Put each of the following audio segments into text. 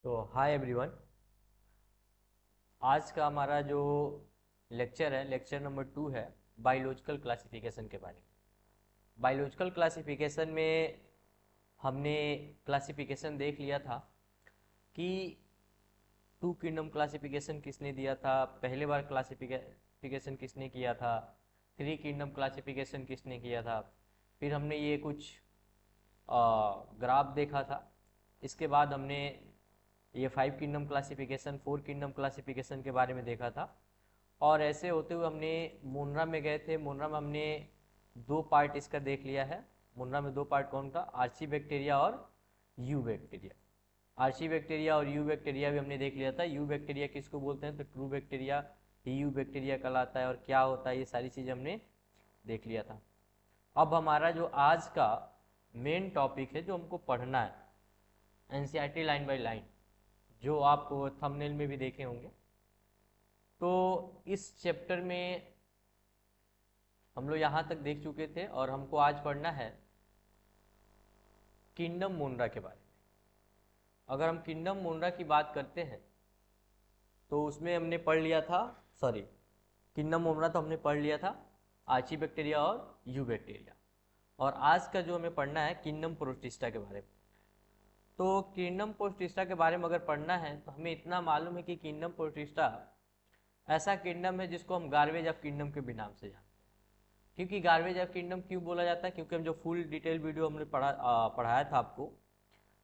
तो hi everyone. आज का हमारा जो लेक्चर है, लेक्चर नंबर 2 है बायोलॉजिकल क्लासिफिकेशन के बारे में। बायोलॉजिकल क्लासिफिकेशन में हमने क्लासिफिकेशन देख लिया था कि टू किंगडम क्लासिफिकेशन किसने दिया था, पहले बार क्लासिफिकेशन किसने किया था, थ्री किंगडम क्लासिफिकेशन किसने किया था। फिर हमने ये कुछ ग्राफ देखा था। इसके बाद हमने ये five kingdom classification, four kingdom classification के बारे में देखा था। और ऐसे होते हुए हमने मुनरा में गए थे। मुनरा में हमने दो पार्ट इसका देख लिया है। मुनरा में दो पार्ट कौन था, आर्ची बैक्टीरिया और यू बैक्टीरिया। आर्ची बैक्टीरिया और यू बैक्टीरिया भी हमने देख लिया था। यू बैक्टीरिया किसको बोलते हैं, तो true bacteria he you bacteria कहलाता है, और क्या होता है ये सारी चीज़ हमने देख लिया था। अब हमारा जो आज का मेन टॉपिक है जो हमको पढ़ना है, एनसीईआरटी लाइन बाय लाइन, जो आप थंबनेल में भी देखे होंगे। तो इस चैप्टर में हम लोग यहाँ तक देख चुके थे और हमको आज पढ़ना है किंगडम मोनरा के बारे में। अगर हम किंगडम मोनरा की बात करते हैं तो उसमें हमने पढ़ लिया था, सॉरी, किंगडम मोनरा तो हमने पढ़ लिया था, आर्ची बैक्टीरिया और यू बैक्टीरिया। और आज का जो हमें पढ़ना है किंगडम प्रोटिस्टा के बारे में। तो किंगडम प्रोटिस्टा के बारे में अगर पढ़ना है तो हमें इतना मालूम है कि किंगडम प्रोटिस्टा ऐसा किंगडम है जिसको हम गार्बेज ऑफ किंगडम के भी नाम से जानते हैं। क्योंकि गार्बेज ऑफ किंगडम क्यों बोला जाता है, क्योंकि हम जो फुल डिटेल वीडियो हमने पढ़ाया था आपको,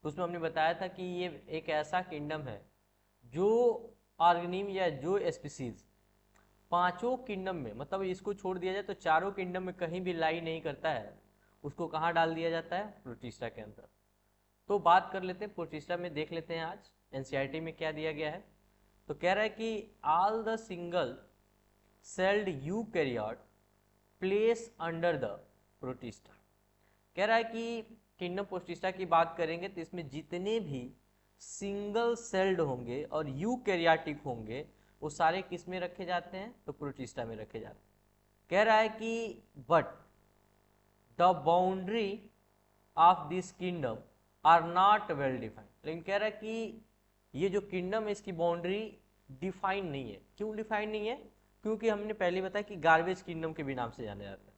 तो उसमें हमने बताया था कि ये एक ऐसा किंगडम है जो ऑर्गेनिम या जो स्पीसीज पांचों किंगडम में, मतलब इसको छोड़ दिया जाए तो चारों किंगडम में कहीं भी लाई नहीं करता है, उसको कहाँ डाल दिया जाता है, प्रोटिस्टा के अंदर। तो बात कर लेते हैं प्रोटिस्टा में, देख लेते हैं आज एनसीईआरटी में क्या दिया गया है। तो कह रहा है कि all the single celled eukaryote place under the protista. कह रहा है कि किंगडम प्रोटिस्टा की बात करेंगे तो इसमें जितने भी सिंगल सेल्ड होंगे और यूकैरियोटिक होंगे वो सारे किस में रखे जाते हैं, तो प्रोटिस्टा में रखे जाते हैं। कह रहा है कि but the boundary of this kingdom are not well defined. लेकिन कह रहा है कि ये जो किंगडम है इसकी बाउंड्री डिफाइन नहीं है। क्यों डिफाइन नहीं है, क्योंकि हमने पहले बताया कि गार्बेज किंगडम के भी नाम से जाना जाता है।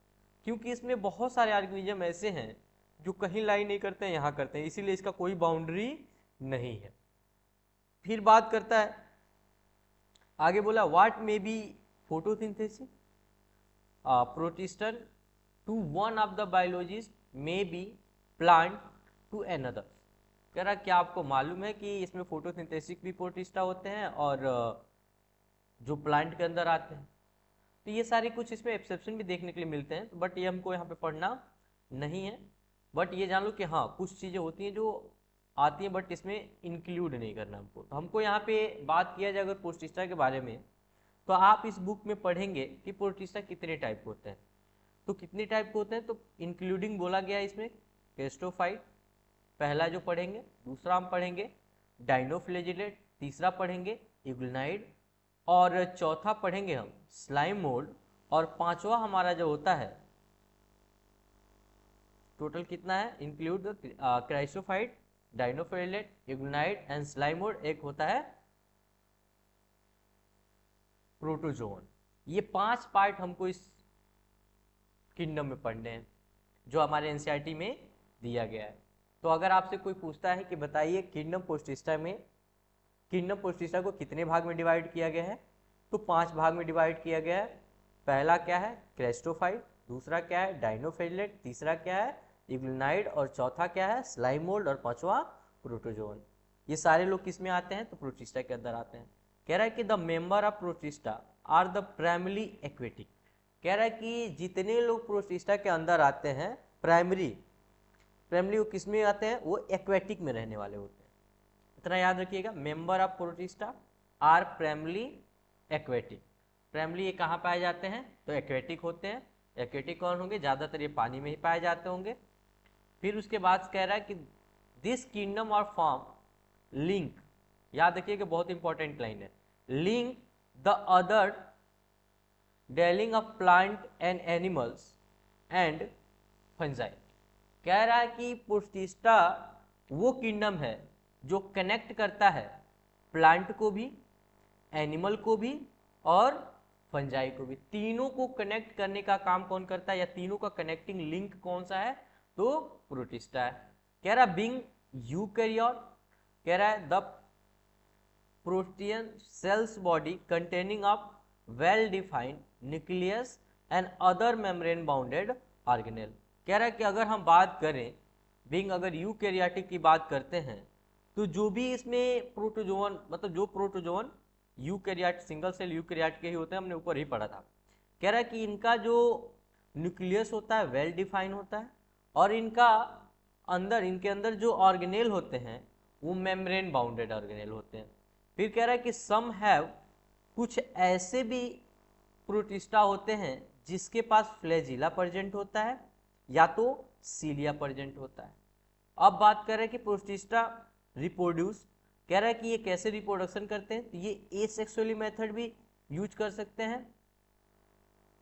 क्योंकि इसमें बहुत सारे ऑर्गेनिज्म ऐसे हैं जो कहीं लाई नहीं करते हैं, यहाँ करते हैं, इसीलिए इसका कोई बाउंड्री नहीं है। फिर बात करता है आगे, बोला what may be photosynthesis protists to one of the biologist may be plant to another. कह रहा क्या आपको मालूम है कि इसमें फोटोसिंथेसिस भी प्रोटिस्टा होते हैं और जो प्लांट के अंदर आते हैं। तो ये सारी कुछ इसमें एक्सेप्शन भी देखने के लिए मिलते हैं, बट ये हमको यहाँ पे पढ़ना नहीं है। बट ये जान लो कि हाँ कुछ चीज़ें होती हैं जो आती हैं बट इसमें इंक्लूड नहीं करना हमको। तो हमको यहाँ पे बात किया जाए अगर प्रोटिस्टा के बारे में, तो आप इस बुक में पढ़ेंगे कि प्रोटिस्टा कितने टाइप के होते हैं। तो कितने टाइप के होते हैं, तो इंक्लूडिंग बोला गया है इसमें कैस्टोफाइट पहला जो पढ़ेंगे, दूसरा हम पढ़ेंगे डाइनोफ्लेजिलेट, तीसरा पढ़ेंगे इग्लनाइड, और चौथा पढ़ेंगे हम स्लाइम मोल्ड, और पांचवा हमारा जो होता है, टोटल कितना है, include chrysophyte, dinoflagellate, euglenoid and slime mould, एक होता है प्रोटोजोन। ये पांच पार्ट हमको इस किंगडम में पढ़ने हैं जो हमारे एनसीईआरटी में दिया गया है। तो अगर आपसे कोई पूछता है कि बताइए किंगडम प्रोटिस्टा में, किंगडम प्रोटिस्टा को कितने भाग में डिवाइड किया गया है, तो पांच भाग में डिवाइड किया गया है। पहला क्या है, क्रेस्टोफाइट, दूसरा क्या है डाइनोफेलिलेट, तीसरा क्या है इग्लनाइड, और चौथा क्या है स्लाइम मोल्ड, और पांचवा प्रोटोजोन। ये सारे लोग किस में आते हैं, तो प्रोटिस्टा के अंदर आते हैं। कह रहा है कि the member of protista are the primary aquatic. कह रहा है कि जितने लोग प्रोटिस्टा के अंदर आते हैं प्राइमरी, प्राइमरी वो किस में आते हैं, वो एक्वेटिक में रहने वाले होते हैं। इतना याद रखिएगा, member of protista are primary aquatic. Primary ये कहाँ पाए जाते हैं, तो एक्वेटिक होते हैं। एक्वेटिक कौन होंगे, ज़्यादातर ये पानी में ही पाए जाते होंगे। फिर उसके बाद कह रहा है कि दिस किंगडम और फॉर्म लिंक, याद रखिएगा बहुत इंपॉर्टेंट लाइन है, link the other dealing of plant and animals and fungi. कह रहा है कि प्रोटिस्टा वो किंगडम है जो कनेक्ट करता है प्लांट को भी, एनिमल को भी और फंजाई को भी। तीनों को कनेक्ट करने का काम कौन करता है, या तीनों का कनेक्टिंग लिंक कौन सा है, तो प्रोटिस्टा है। कह रहा बीइंग यूकैरियोट, कह रहा है the protean sales body containing of well defined nucleus and other membrane bounded organelle. कह रहा है कि अगर हम बात करें बीइंग, अगर यूकैरियोटिक की बात करते हैं तो जो भी इसमें प्रोटोजोन, मतलब जो protozoan eukaryote, single cell eukaryote के ही होते हैं, हमने ऊपर ही पढ़ा था। कह रहा है कि इनका जो न्यूक्लियस होता है वेल डिफाइन होता है और इनका अंदर, इनके अंदर जो ऑर्गेनेल होते हैं वो मेम्ब्रेन बाउंडेड ऑर्गेनेल होते हैं। फिर कह रहा है कि सम हैव, कुछ ऐसे भी प्रोटिस्टा होते हैं जिसके पास फ्लैजिला प्रेजेंट होता है या तो सीलिया प्रेजेंट होता है। अब बात कर रहे हैं कि प्रोटिस्टा रिप्रोड्यूस, कह रहा है कि ये कैसे रिप्रोडक्शन करते हैं, तो ये एसेक्सुअली मेथड भी यूज कर सकते हैं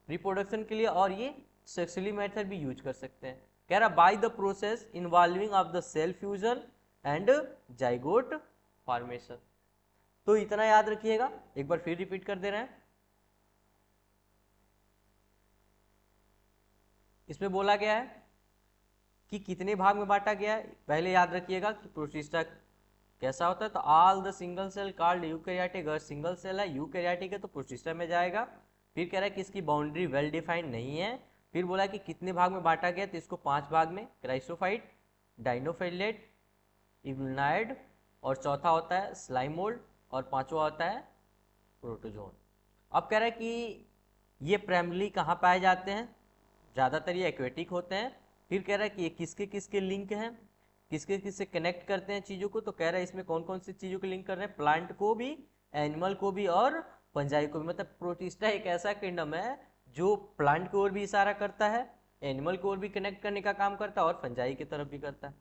रिप्रोडक्शन के लिए और ये सेक्सुअली मेथड भी यूज कर सकते हैं। कह रहा by the process involving of the cell fusion and zygote formation. तो इतना याद रखिएगा, एक बार फिर रिपीट कर दे रहे हैं। इसमें बोला गया है कि कितने भाग में बांटा गया है। पहले याद रखिएगा कि प्रोटिस्टा कैसा होता है, तो all the single cell called eukaryotic, अगर सिंगल सेल है यूकैरियोटिक है तो प्रोटिस्टा में जाएगा। फिर कह रहा है कि इसकी बाउंड्री वेल डिफाइंड नहीं है। फिर बोला कि कितने भाग में बांटा गया, तो इसको 5 भाग में, क्राइसोफाइट, डाइनोफिलेट, इग्नाइड और चौथा होता है स्लाइमोल्ड और पांचवा होता है प्रोटोजोन। अब कह रहा है कि ये प्राइमरी कहाँ पाए जाते हैं, ज़्यादातर ये एक्वेटिक होते हैं। फिर कह रहा है कि ये किसके किसके लिंक हैं, किसके किससे कनेक्ट करते हैं चीज़ों को, तो कह रहा है इसमें कौन कौन सी चीज़ों को लिंक कर रहे हैं, प्लांट को भी, एनिमल को भी और फंजाई को भी। मतलब प्रोटिस्टा एक ऐसा किंगडम है जो प्लांट की ओर भी इशारा करता है, एनिमल की ओर भी कनेक्ट करने का काम करता है और फंजाई की तरफ भी करता है।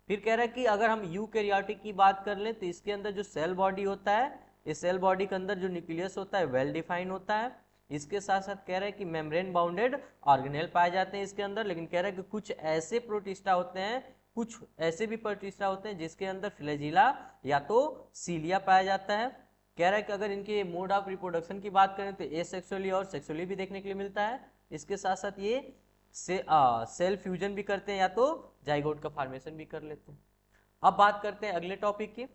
फिर कह रहा है कि अगर हम यूकैरियोटिक की बात कर लें तो इसके अंदर जो सेल बॉडी होता है, इस सेल बॉडी के अंदर जो न्यूक्लियस होता है वेल डिफाइन होता है। इसके साथ साथ कह रहा है कि मेम्ब्रेन बाउंडेड ऑर्गेनेल पाए जाते हैं इसके अंदर। लेकिन कह रहा है कि कुछ ऐसे प्रोटिस्टा होते हैं, कुछ ऐसे भी प्रोटिस्टा होते हैं जिसके अंदर फ्लैजिला या तो सीलिया पाया जाता है। कह रहा है कि अगर इनके मोड ऑफ रिप्रोडक्शन की बात करें तो एसेक्सुअली और सेक्सुअली भी देखने के लिए मिलता है। इसके साथ साथ ये सेल फ्यूजन भी करते हैं या तो जाइगोट का फॉर्मेशन भी कर लेते हैं। अब बात करते हैं अगले टॉपिक की।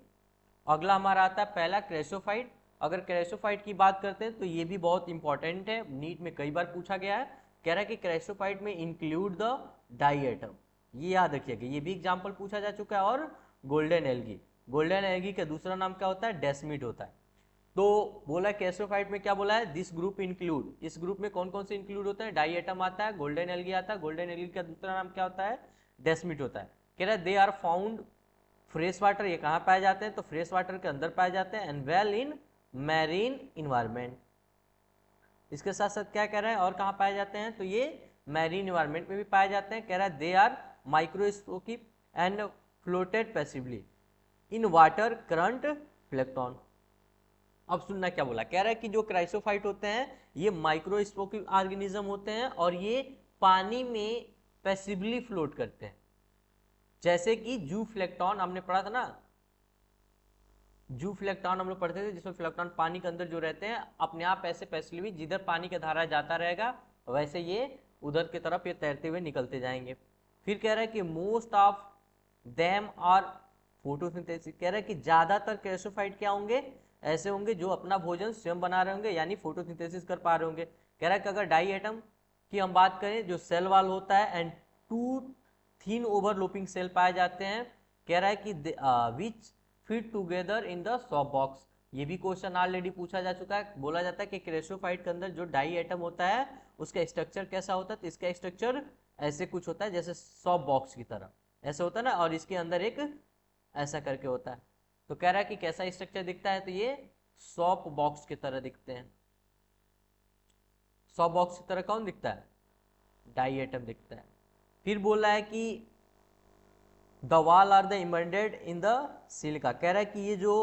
अगला हमारा आता है पहला क्रेसोफाइट। अगर क्रेसोफाइट की बात करते हैं तो ये भी बहुत इंपॉर्टेंट है, नीट में कई बार पूछा गया है। कह रहा है कि क्रेसोफाइट में इंक्लूड द डाई एटम, ये याद रखिएगा, ये भी एग्जाम्पल पूछा जा चुका है। और गोल्डन एल्गी, गोल्डन एल्गी का दूसरा नाम क्या होता है, डेस्मिड होता है। तो बोला क्रेसोफाइट में क्या बोला है, दिस ग्रुप इंक्लूड, इस ग्रुप में कौन कौन से इंक्लूड होता है, डाई एटम आता है, गोल्डन एल्गी आता है, गोल्डन एल्गी का दूसरा नाम क्या होता है, डेस्मिड होता है। कह रहा है they are found fresh water, ये कहाँ पाए जाते हैं, तो फ्रेश वाटर के अंदर पाए जाते हैं, and well in marine environment. इसके साथ साथ क्या कह रहा है और कहाँ पाए जाते हैं, तो ये मैरीन इन्वायरमेंट में भी पाए जाते हैं। कह रहा है they are microscopic and floated passively in water current plankton. अब सुनना क्या बोला, कह रहा है कि जो क्राइसोफाइट होते हैं ये माइक्रोस्कोपिक ऑर्गेनिज्म होते हैं और ये पानी में पैसिवली फ्लोट करते हैं। जैसे कि जूफ्लैक्टॉन हमने पढ़ा था ना, जूफ्लैक्टॉन हम लोग पढ़ते थे जिसमें फ्लैक्टॉन पानी के अंदर जो रहते हैं अपने आप ऐसे पैसिवली, जिधर पानी का धारा जाता रहेगा वैसे ये उधर की तरफ ये तैरते हुए निकलते जाएंगे। फिर कह रहा है कि most of them are photosynthesis. कह रहा है कि ज्यादातर क्रेसोफाइट क्या होंगे, ऐसे होंगे जो अपना भोजन स्वयं बना रहे होंगे, यानी फोटोसिंथेसिस कर पा रहे होंगे। कह रहा है कि अगर डाई एटम की हम बात करें, जो सेल वाल होता है and two thin overlapping cell पाए जाते हैं। कह रहा है कि which fit together in the soft box. ये भी क्वेश्चन ऑलरेडी पूछा जा चुका है। बोला जाता है कि क्रेसोफाइट के अंदर जो डाई एटम होता है उसका स्ट्रक्चर कैसा होता है, तो इसका स्ट्रक्चर ऐसे कुछ होता है जैसे सॉफ्ट बॉक्स की तरह ऐसे होता है ना, और इसके अंदर एक ऐसा करके होता है। तो कह रहा है कि कैसा स्ट्रक्चर दिखता है, तो ये सॉफ्ट बॉक्स की तरह दिखते हैं। सॉफ्ट बॉक्स की तरह कौन दिखता है, डाई एटम दिखता है। फिर बोल रहा है कि the wall are the embedded in the silica. कह रहा है कि ये जो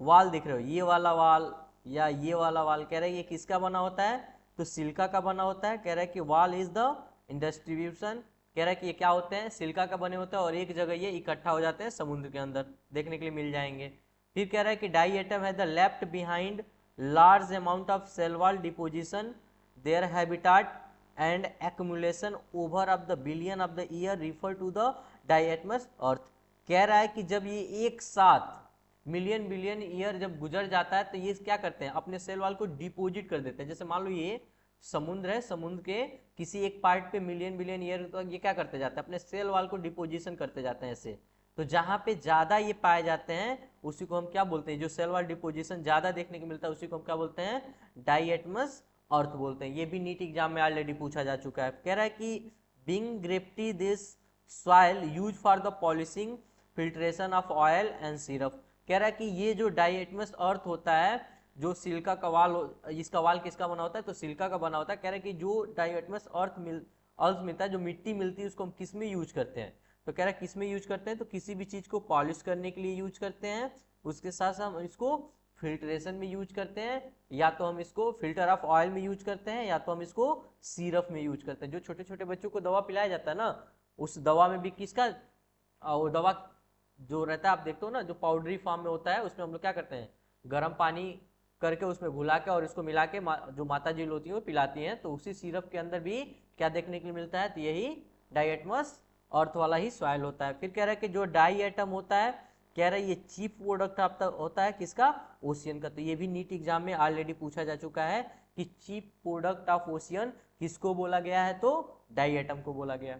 वाल दिख रहे हो, ये वाला वाल या ये वाला वाल, कह रहा है ये किसका बना होता है, तो सिलिका का बना होता है। कह रहा है कि वाल इज द डिस्ट्रीब्यूशन कह रहा है कि ये क्या होते हैं, सिलिका का बने होते हैं और एक जगह ये इकट्ठा हो जाते हैं समुद्र के अंदर, देखने के लिए मिल जाएंगे। फिर कह रहा है कि डाई एटम है the left behind large amount of cell wall deposition their habitat and accumulation over of the billion of the year refer to the diatomaceous earth. कह रहा है कि जब ये एक साथ मिलियन बिलियन ईयर जब गुजर जाता है तो ये क्या करते हैं, अपने सेल वॉल को डिपोजिट कर देते हैं। जैसे मान लो ये समुद्र है, समुद्र के किसी एक पार्ट पे मिलियन बिलियन ईयर तो ये क्या करते जाते हैं, अपने सेल वॉल को डिपोजिशन करते जाते हैं ऐसे। तो जहां पे ज्यादा ये पाए जाते हैं उसी को हम क्या बोलते हैं, जो सेल वॉल डिपोजिशन ज्यादा देखने को मिलता है उसी को हम क्या बोलते हैं, डाइएटमस अर्थ बोलते हैं। ये भी नीट एग्जाम में ऑलरेडी पूछा जा चुका है। कह रहा है कि being gravity this soil use for the polishing filtration of oil and syrup. कह रहा है कि ये जो डाइएटमस अर्थ होता है, जो सिल्का का वाल, इसका वाल किसका बना होता है, तो सिल्का का बना होता है। कह रहा है कि जो डाइएटमस अर्थ मिलता है, जो मिट्टी मिलती है उसको हम किस में यूज करते हैं, तो कह रहा है किस में यूज करते हैं, तो किसी भी चीज को पॉलिश करने के लिए यूज करते हैं, उसके साथ साथ हम इसको फिल्ट्रेशन में यूज करते हैं, या तो हम इसको फिल्टर ऑफ ऑयल में यूज करते हैं, या तो हम इसको सिरप में यूज करते हैं। जो छोटे छोटे बच्चों को दवा पिलाया जाता है ना, उस दवा में भी किसका वो दवा जो रहता है आप देखते हो ना, जो पाउडरी फॉर्म में होता है, उसमें हम लोग क्या करते हैं, गर्म पानी करके उसमें घुला के और इसको मिला के जो माता जी होती है वो पिलाती हैं। तो उसी सिरप के अंदर भी क्या देखने के लिए मिलता है, तो यही डाइएटमस अर्थ वाला ही सॉइल होता है। फिर कह रहा है कि जो डाई एटम होता है, कह रहा है ये चीफ प्रोडक्ट होता है किसका, ओशियन का। तो ये भी नीट एग्जाम में ऑलरेडी पूछा जा चुका है कि चीफ प्रोडक्ट ऑफ ओशियन किसको बोला गया है, तो डाई एटम को बोला गया।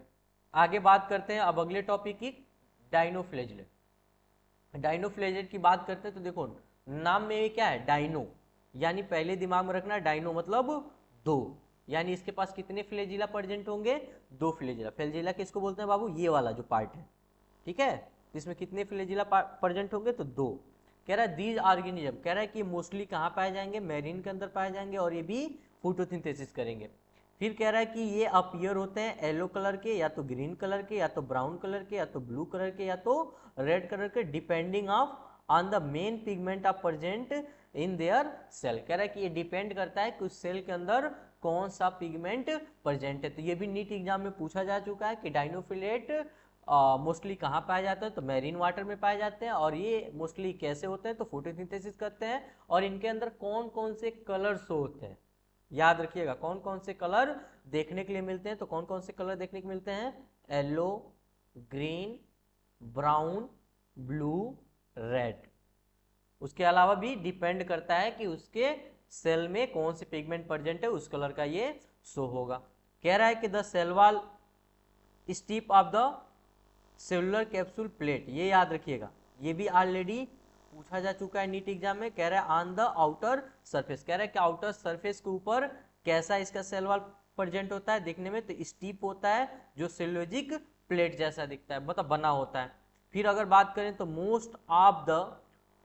आगे बात करते हैं अब अगले टॉपिक की, डाइनोफ्लेजेलेट। डाइनोफ्लेजेलेट की बात करते हैं तो देखो नाम में क्या है, डाइनो, यानी पहले दिमाग में रखना डाइनो मतलब दो, यानी इसके पास कितने फ्लैजिला प्रेजेंट होंगे, दो फ्लैजिला। फ्लैजिला किसको बोलते हैं बाबू, ये वाला जो पार्ट है, ठीक है, इसमें कितने फ्लैजिला प्रेजेंट होंगे, तो दो। कह रहा है दीज ऑर्गेनिज्म, कह रहा है कि मोस्टली कहाँ पाए जाएंगे, मैरीन के अंदर पाए जाएंगे और ये भी फोटोसिंथेसिस करेंगे। फिर कह रहा है कि ये अपीयर होते हैं येलो कलर के, या तो ग्रीन कलर के, या तो ब्राउन कलर के, या तो ब्लू कलर के, या तो रेड कलर के, depending of on the main pigment of present in their cell. कह रहा है कि ये डिपेंड करता है कि उस सेल के अंदर कौन सा पिगमेंट प्रेजेंट है। तो ये भी नीट एग्जाम में पूछा जा चुका है कि डाइनोफिलेट मोस्टली कहाँ पाए जाते हैं, तो मैरीन वाटर में पाए जाते हैं। और ये मोस्टली कैसे होते हैं, तो फोटोसिंथेसिस करते हैं। और इनके अंदर कौन कौन से कलर्स होते हैं, याद रखिएगा कौन कौन से कलर देखने के लिए मिलते हैं, तो कौन कौन से कलर देखने को मिलते हैं, yellow, green, brown, blue, red. उसके अलावा भी डिपेंड करता है कि उसके सेल में कौन से पिगमेंट प्रेजेंट है, उस कलर का ये शो होगा। कह रहा है कि the cell wall step of the cellular capsule plate, ये याद रखिएगा, ये भी ऑलरेडी पूछा जा चुका है नीट एग्जाम में। कह रहा है ऑन द आउटर सरफेस, कह रहा है कि आउटर सरफेस के ऊपर कैसा इसका सेल वॉल प्रेजेंट होता है देखने में, तो स्टीप होता है, जो सेलुलोजिक प्लेट जैसा दिखता है, मतलब बना होता है। फिर अगर बात करें तो most of the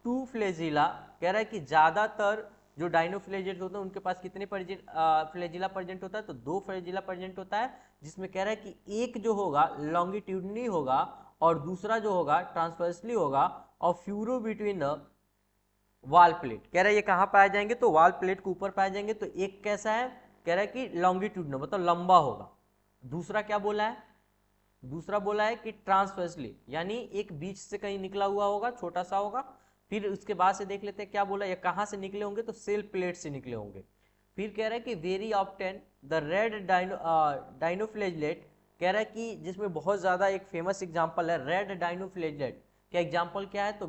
two flagella, कह रहा है कि ज्यादातर जो डाइनोफ्लेजेट होते हैं उनके पास कितने फ्लैजिला प्रेजेंट होता है, तो दो फ्लैजिला प्रेजेंट होता है, जिसमें कह रहा है कि एक जो होगा लॉन्गिट्यूडनली होगा और दूसरा जो होगा ट्रांसवर्सली होगा, और फ्यूरो बिटवीन द वाल प्लेट। कह रहा है ये कहाँ पाए जाएंगे, तो वाल प्लेट के ऊपर पाए जाएंगे। तो एक कैसा है, कह रहा है कि लॉन्गिट्यूडनल मतलब लंबा होगा, दूसरा क्या बोला है, दूसरा बोला है कि ट्रांसवर्सली, यानी एक बीच से कहीं निकला हुआ होगा, छोटा सा होगा। फिर उसके बाद से देख लेते हैं क्या बोला, ये कहाँ से निकले होंगे, तो सेल प्लेट से निकले होंगे। फिर कह रहा है कि very often the red dinoflagellate, कह रहा है कि जिसमें बहुत ज्यादा एक फेमस एग्जांपल है रेड डाइनोफ्लेजलेट का एग्जांपल क्या है, तो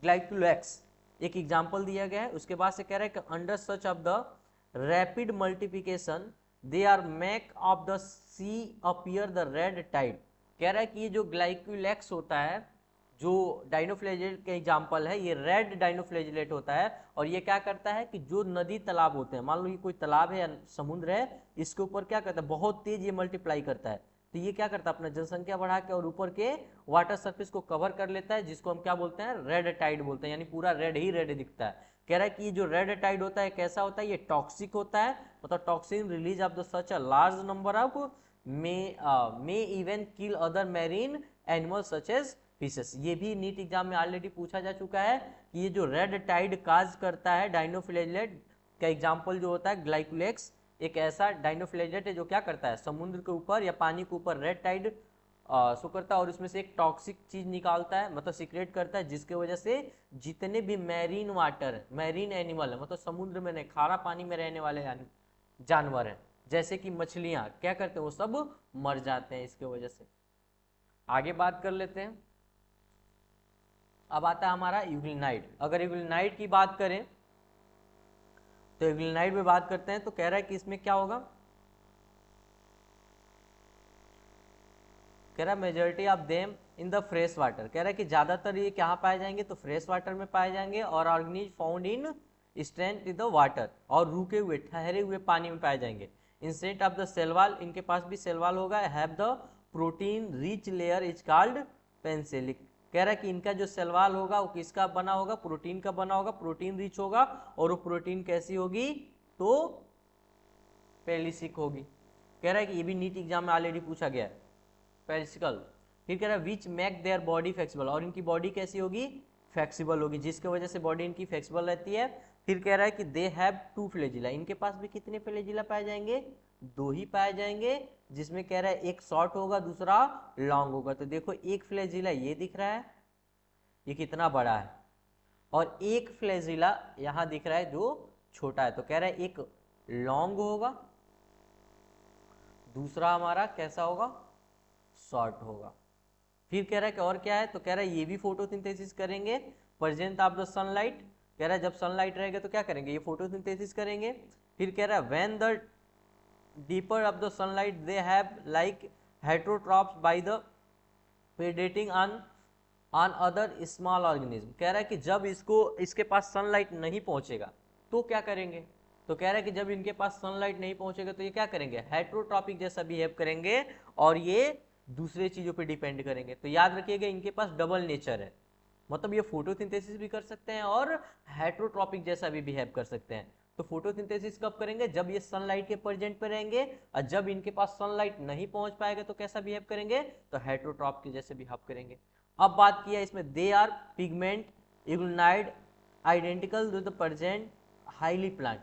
ग्लाइकोलेक्स एक एग्जांपल दिया गया है। उसके बाद से कह रहा है कि under such of the rapid multiplication they are make of the sea appear the red tide. कह रहा है कि ये जो ग्लाइकोलेक्स होता है, जो डाइनोफ्लेजलेट का एग्जाम्पल है, ये रेड डाइनोफ्लेजलेट होता है। और ये क्या करता है कि जो नदी तालाब होते हैं, मान लो ये कोई तालाब है या समुद्र है, इसके ऊपर क्या करता है, बहुत तेज ये मल्टीप्लाई करता है। तो ये क्या करता है, अपना जनसंख्या बढ़ा के और ऊपर के वाटर सरफेस को कवर कर लेता है, जिसको हम क्या बोलते हैं, रेड टाइड बोलते हैं, यानी पूरा रेड ही रेड दिखता है। कह रहा है कि ये जो रेड टाइड होता है कैसा होता है, ये टॉक्सिक होता है, मतलब toxin release of the such a large number of may even kill other marine animal such as fishes. ये भी नीट एग्जाम में ऑलरेडी पूछा जा चुका है कि ये जो रेड टाइड काज करता है डाइनोफ्लेजलेट का एग्जाम्पल जो होता है ग्लाइकोलेक्स, एक ऐसा डाइनोफ्लेजेलेट है जो क्या करता है, समुद्र के ऊपर या पानी के ऊपर रेड टाइड शो करता है और उसमें से एक टॉक्सिक चीज निकालता है, मतलब सीक्रेट करता है, जिसके वजह से जितने भी मैरीन वाटर, मैरीन एनिमल है, मतलब समुद्र में नहीं, खारा पानी में रहने वाले जानवर हैं, जैसे कि मछलियां, क्या करते हैं, वो सब मर जाते हैं इसके वजह से। आगे बात कर लेते हैं। अब आता है हमारा यूग्लिनाइड। अगर यूग्लिनाइड की बात करें तो यूग्लिनाइड में बात करते हैं तो कह रहा है कि इसमें क्या होगा, कह रहा है majority of them in the fresh water, कह रहा है कि ज्यादातर ये कहाँ पाए जाएंगे, तो फ्रेश वाटर में पाए जाएंगे, और organism found in strength in the water, और रुके हुए ठहरे हुए पानी में पाए जाएंगे। इंस्टेंट ऑफ द सेलवाल, इनके पास भी सेलवाल होगा, have the protein rich layer is called पेंसिलिक, कह रहा है कि इनका जो सेलवाल होगा वो किसका बना होगा, प्रोटीन का बना होगा, प्रोटीन रिच होगा, और वो प्रोटीन कैसी होगी, तो पेलिसिक होगी। कह रहा है कि ये भी नीट एग्जाम में ऑलरेडी पूछा गया है, पेलिसिकल। फिर कह रहा है which make their body flexible, और इनकी बॉडी कैसी होगी, फ्लेक्सिबल होगी, जिसके वजह से बॉडी इनकी फ्लेक्सिबल रहती है। फिर कह रहा है कि दे हैव टू फ्लेजिला, इनके पास भी कितने फ्लेजिला पाए जाएंगे, दो ही पाए जाएंगे, जिसमें कह रहा है एक शॉर्ट होगा दूसरा लॉन्ग होगा। तो देखो एक फ्लेजिला ये दिख रहा है, ये कितना बड़ा है, और एक फ्लेजिला यहां दिख रहा है जो छोटा है, तो कह रहा है एक लॉन्ग होगा, दूसरा हमारा कैसा होगा, शॉर्ट होगा। फिर कह रहा है कि और क्या है, तो कह रहा है ये भी फोटोसिंथेसिस करेंगे, प्रेजेंट ऑफ द सनलाइट, कह रहा है जब सनलाइट रहेगा तो क्या करेंगे, ये फोटोसिंथेसिस करेंगे। फिर कह रहा है when the deeper of the sunlight they have like heterotrophs by the predating on other small organism, कह रहा है कि जब इसके पास सनलाइट नहीं पहुंचेगा तो क्या करेंगे, तो कह रहा है कि जब इनके पास सनलाइट नहीं पहुंचेगा तो ये क्या करेंगे, हेट्रोट्रॉपिक जैसा बिहेव करेंगे, और ये दूसरे चीजों पे डिपेंड करेंगे। तो याद रखिएगा इनके पास डबल नेचर है, मतलब ये फोटोसिंथेसिस भी कर सकते हैं और हेट्रोट्रॉपिक जैसा भी बिहेव कर सकते हैं। तो फोटोसिंथेसिस कब करेंगे, जब ये सनलाइट के प्रेजेंट पे रहेंगे, और जब इनके पास सनलाइट नहीं पहुंच पाएगा तो कैसा बिहेव करेंगे, तो हेट्रोट्रॉप के जैसे बिहेव करेंगे। अब बात किया इसमें they are pigment euglenoid identical to the present highly plant,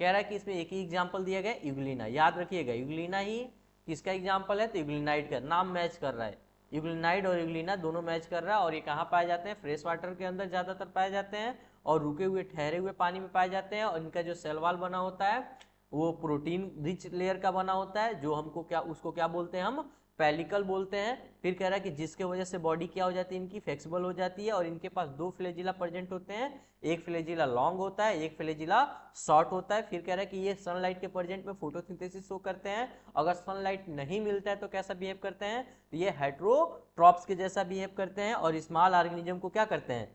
कह रहा है कि इसमें एक ही एग्जांपल दिया गया यूग्लिना, याद रखिएगा यूग्लिना ही किसका एग्जांपल है, तो यूग्लिनाइड का, नाम मैच कर रहा है, यूग्लिनाइड और यूग्लिना दोनों मैच कर रहा है, और ये कहाँ पाए जाते हैं, फ्रेश वाटर के अंदर ज्यादातर पाए जाते हैं, और रुके हुए ठहरे हुए पानी में पाए जाते हैं, और इनका जो सेल वॉल बना होता है वो प्रोटीन रिच लेयर का बना होता है, जो हमको क्या, उसको क्या बोलते हैं, हम पेलिकल बोलते हैं। फिर कह रहा है कि जिसके वजह से बॉडी क्या हो जाती है, इनकी फ्लेक्सिबल हो जाती है, और इनके पास दो फ्लेजिला प्रेजेंट होते हैं, एक फ्लेजिला लॉन्ग होता है, एक फ्लेजिला शॉर्ट होता है। फिर कह रहा है कि ये सनलाइट के प्रेजेंट में फोटोसिंथेसिस शो करते हैं, अगर सनलाइट नहीं मिलता है तो कैसा बिहेव करते हैं, तो ये हेट्रोट्रॉप्स के जैसा बिहेव करते हैं, और स्मॉल ऑर्गेनिज्म को क्या करते हैं,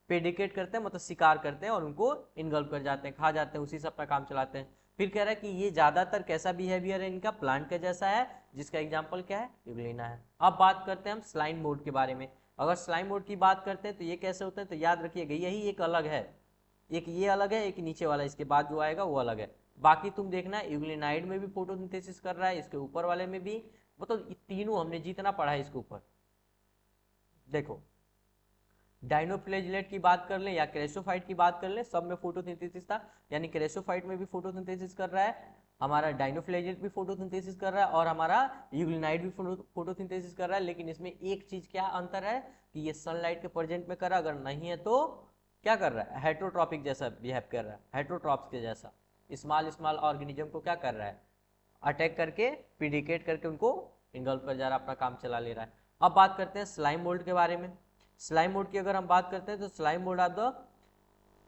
पेडिकेट करते हैं, मतलब शिकार करते हैं, और उनको इनगल्फ कर जाते हैं, खा जाते हैं, उसी से अपना काम चलाते हैं। फिर कह रहा है कि ये ज्यादातर कैसा बिहेवियर है इनका, प्लांट का जैसा है, जिसका एग्जांपल क्या है, यूग्लिना है। अब बात करते हैं हम स्लाइम मोड के बारे में। अगर स्लाइम मोड की बात करते हैं तो ये कैसे होते हैं, तो याद रखिएगा यही एक अलग है, एक ये अलग है, एक नीचे वाला इसके बाद जो आएगा वो अलग है। बाकी तुम देखना यूग्लिनाइड में भी फोटोसिंथेसिस कर रहा है, इसके ऊपर वाले में भी, मतलब तीनों हमने जितना पढ़ा है इसके ऊपर। देखो डाइनोफ्लेजिलेट की बात कर लें या क्रेसोफाइट की बात कर लें, सब में फोटोसिंथेसिस था, यानी क्रेसोफाइट में भी फोटोसिंथेसिस कर रहा है, हमारा डाइनोफ्लेजिलेट भी फोटोसिंथेसिस कर रहा है, और हमारा यूग्लिनाइड भी फोटोसिंथेसिस कर रहा है। लेकिन इसमें एक चीज क्या अंतर है कि ये सनलाइट के प्रेजेंट में कर रहा है, अगर नहीं है तो क्या कर रहा है, हेट्रोट्रॉपिक जैसा बिहेव कर रहा है, हेट्रोट्रॉप्स के जैसा, स्मॉल स्मॉल ऑर्गेनिज्म को क्या कर रहा है, अटैक करके, प्रीडिकेट करके उनको इनगल्फ कर जा रहा है, अपना काम चला ले रहा है। अब बात करते हैं स्लाइम मोल्ड के बारे में। स्लाइम मोड की अगर हम बात करते हैं तो slime mode of the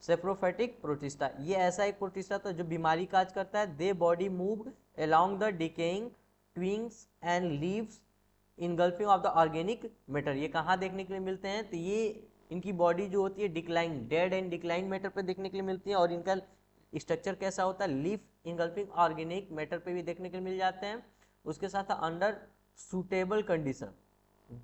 saprophytic protista, ये ऐसा एक प्रोटिस्टा था जो बीमारी काज करता है। They body move along the decaying twigs and leaves engulfing of the organic matter, ये कहाँ देखने के लिए मिलते हैं, तो ये इनकी बॉडी जो होती है decline, dead and decline matter पे देखने के लिए मिलती है, और इनका स्ट्रक्चर कैसा होता है, लीफ इनगल्फिंग ऑर्गेनिक मैटर पे भी देखने के लिए मिल जाते हैं। उसके साथ under suitable condition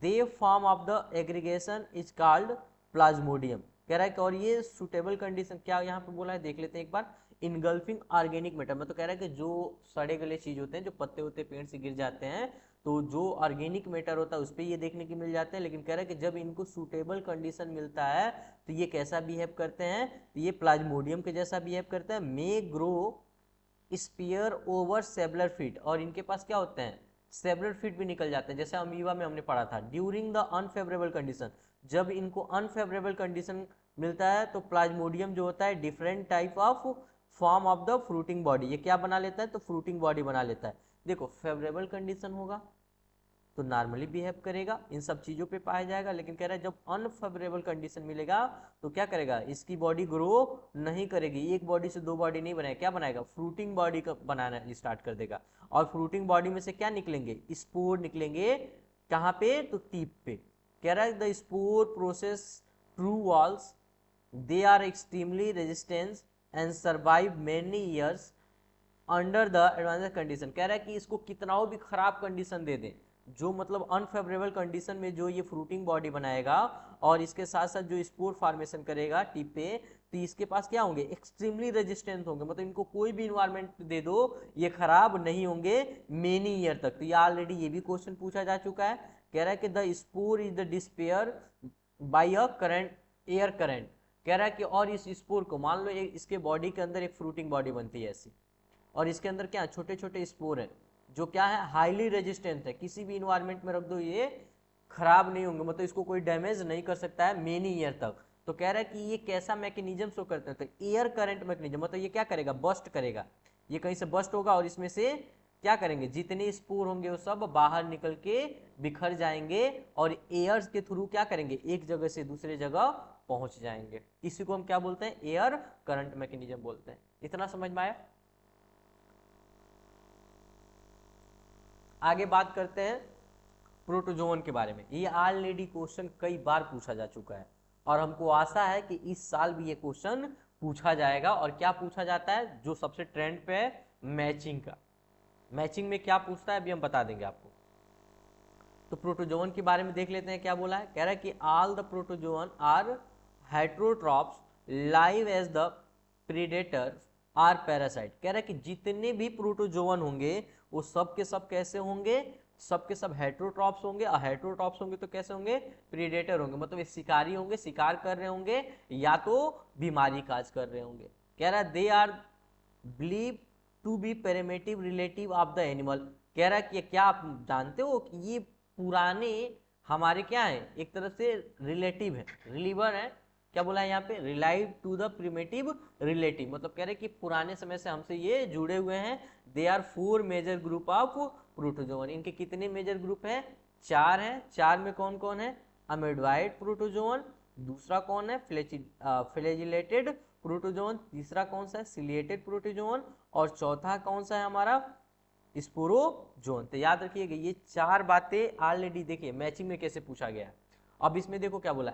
they form of the aggregation is called Plasmodium, कह रहा है कि और ये सुटेबल कंडीशन क्या यहाँ पे बोला है, देख लेते हैं एक बार। इनगल्फिंग ऑर्गेनिक मैटर में तो कह रहा है कि जो सड़े गले चीज होते हैं, जो पत्ते होते पेड़ से गिर जाते हैं, तो जो ऑर्गेनिक मैटर होता है उस पर ये देखने की मिल जाते हैं। लेकिन कह रहा है कि जब इनको सुटेबल कंडीशन मिलता है तो ये कैसा बिहेव करते हैं, तो ये प्लाज्मोडियम के जैसा बिहेव करते हैं। May grow spear over several feet, और इनके पास क्या होते हैं, सेबुलर फीट भी निकल जाते हैं, जैसे अमीबा में हमने पढ़ा था। ड्यूरिंग द अनफेवरेबल कंडीशन, जब इनको अनफेवरेबल कंडीशन मिलता है तो प्लाज्मोडियम जो होता है different type of form of the fruiting body, ये क्या बना लेता है, तो फ्रूटिंग बॉडी बना लेता है। देखो फेवरेबल कंडीशन होगा तो नॉर्मली बिहेव करेगा, इन सब चीज़ों पे पाया जाएगा, लेकिन कह रहा है जब अनफेवरेबल कंडीशन मिलेगा तो क्या करेगा, इसकी बॉडी ग्रो नहीं करेगी, एक बॉडी से दो बॉडी नहीं बनाएगा, क्या बनाएगा, फ्रूटिंग बॉडी का बनाना स्टार्ट कर देगा। और फ्रूटिंग बॉडी में से क्या निकलेंगे, स्पोर निकलेंगे, कहाँ पे, तो टिप पे। कह रहा है the spore process true walls, they are extremely resistance and survive many years under the advance condition. कह रहा है कि इसको कितना भी खराब कंडीशन दे दें, जो मतलब अनफेवरेबल कंडीशन में जो ये फ्रूटिंग बॉडी बनाएगा और इसके साथ साथ जो स्पोर फॉर्मेशन करेगा टिप पे, तो इसके पास क्या होंगे, एक्सट्रीमली रेजिस्टेंट होंगे, मतलब इनको कोई भी इन्वायरमेंट दे दो ये खराब नहीं होंगे मेनी ईयर तक। तो ये ऑलरेडी ये भी क्वेश्चन पूछा जा चुका है। कह रहा है कि the spore is the despair by a current, air current. कह रहा है कि और इस स्पोर को मान लो इसके बॉडी के अंदर एक फ्रूटिंग बॉडी बनती है ऐसी, और इसके अंदर क्या छोटे छोटे स्पोर हैं जो क्या है, हाईली रेजिस्टेंट है, किसी भी इन्वायरमेंट में रख दो ये खराब नहीं होंगे, मतलब इसको कोई डैमेज नहीं कर सकता है मेनी ईयर तक। तो कह रहा है कि ये कैसा मैकेनिज्म शो करते हैं, तो एयर करंट मैकेनिज्म, मतलब ये क्या करेगा, बस्ट करेगा, ये कहीं से बस्ट होगा और इसमें से क्या करेंगे, जितने स्पोर होंगे वो सब बाहर निकल के बिखर जाएंगे और एयर के थ्रू क्या करेंगे, एक जगह से दूसरे जगह पहुंच जाएंगे। इसी को हम क्या बोलते हैं, एयर करंट मैकेनिज्म बोलते हैं। इतना समझ में आया। आगे बात करते हैं प्रोटोजोन के बारे में। ये ऑलरेडी क्वेश्चन कई बार पूछा जा चुका है और हमको आशा है कि इस साल भी ये क्वेश्चन पूछा जाएगा। और क्या पूछा जाता है, जो सबसे ट्रेंड पे है, मैचिंग का। मैचिंग में क्या पूछता है अभी हम बता देंगे आपको। तो प्रोटोजोन के बारे में देख लेते हैं क्या बोला है। कह रहा है कि all the protozoan are heterotrophs live as the predator are parasite. कह रहा है कि जितने भी प्रोटोजोन होंगे वो सब के सब कैसे होंगे, सब के सब हेटेरोट्रॉप्स होंगे। और हेटेरोट्रॉप्स होंगे तो कैसे होंगे, प्रीडेटर होंगे, मतलब ये शिकारी होंगे, शिकार कर रहे होंगे या तो बीमारी काज कर रहे होंगे। कह रहा है they are believe to be primitive relative of the animal. कह रहा है कि क्या आप जानते हो कि ये पुराने हमारे क्या है, एक तरह से रिलेटिव है, रिलीवर है। क्या बोला है यहाँ पे, relive to the primitive relative, मतलब कह रहे कि पुराने समय से हमसे ये जुड़े हुए हैं। They are 4 major group of protozoan. इनके कितने मेजर ग्रुप हैं, 4 हैं। 4 में कौन कौन है, अमेडोइड प्रोटोजोन, दूसरा कौन है, फ्लैजिलेटेड प्रोटोजोन, तीसरा कौन सा है, सिलिएटेड प्रोटोजोन, और चौथा कौन सा है हमारा, स्पोरोजोन। तो याद रखिएगा ये 4 बातें ऑलरेडी देखिए मैचिंग में कैसे पूछा गया है। अब इसमें देखो क्या बोला,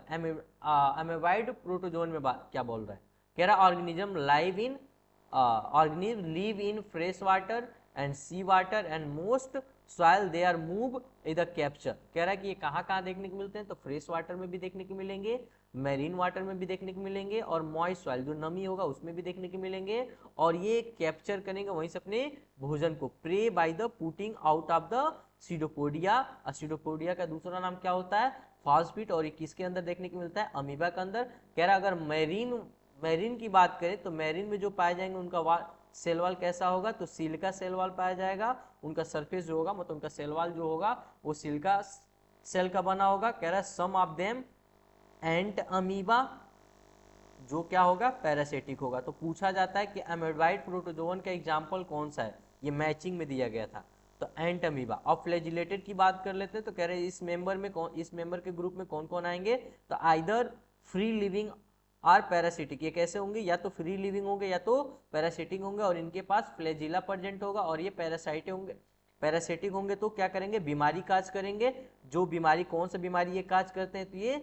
अमेवाइड प्रोटोजोन में क्या बोल रहा है। कह रहा organism live in fresh water and sea water and most soil they are move इधर कैप्चर। कह रहा है कि ये कहाँ कहाँ देखने को मिलते हैं, तो फ्रेश वाटर में भी देखने को मिलेंगे, मैरीन वाटर में भी देखने को मिलेंगे, और मॉइस्ट सॉइल जो नमी होगा उसमें भी देखने को मिलेंगे। और ये कैप्चर करेंगे वहीं से अपने भोजन को, prey by the putting out of the pseudopodia. Pseudopodia का दूसरा नाम क्या होता है, फॉस्फेट। और ये किसके अंदर देखने को मिलता है, अमीबा के अंदर। कह रहा अगर मैरीन की बात करें तो मैरीन में जो पाए जाएंगे उनका सेल वाल कैसा होगा, तो सिल्का सेल वाल पाया जाएगा। उनका सरफेस जो होगा मतलब उनका सेल वाल जो होगा वो सिल्का सेल का बना होगा। कह रहा है सम ऑफ देम एंट अमीबा जो क्या होगा, पैरासिटिक होगा। तो पूछा जाता है कि अमेडोइड प्रोटोजोन का एग्जाम्पल कौन सा है, ये मैचिंग में दिया गया था, तो एंट अमीबा। और फ्लैजिलेटेड की बात कर लेते हैं तो कह रहे हैं इस मेंबर के ग्रुप में कौन कौन आएंगे, तो either free living or parasitic. ये कैसे होंगे, या तो फ्री लिविंग होंगे या तो पैरासिटिक होंगे, और इनके पास फ्लैजिला प्रेजेंट होगा, और ये पैरासाइट होंगे। पैरासिटिक होंगे तो क्या करेंगे, बीमारी काज करेंगे। जो बीमारी, कौन सा बीमारी ये काज करते हैं, तो ये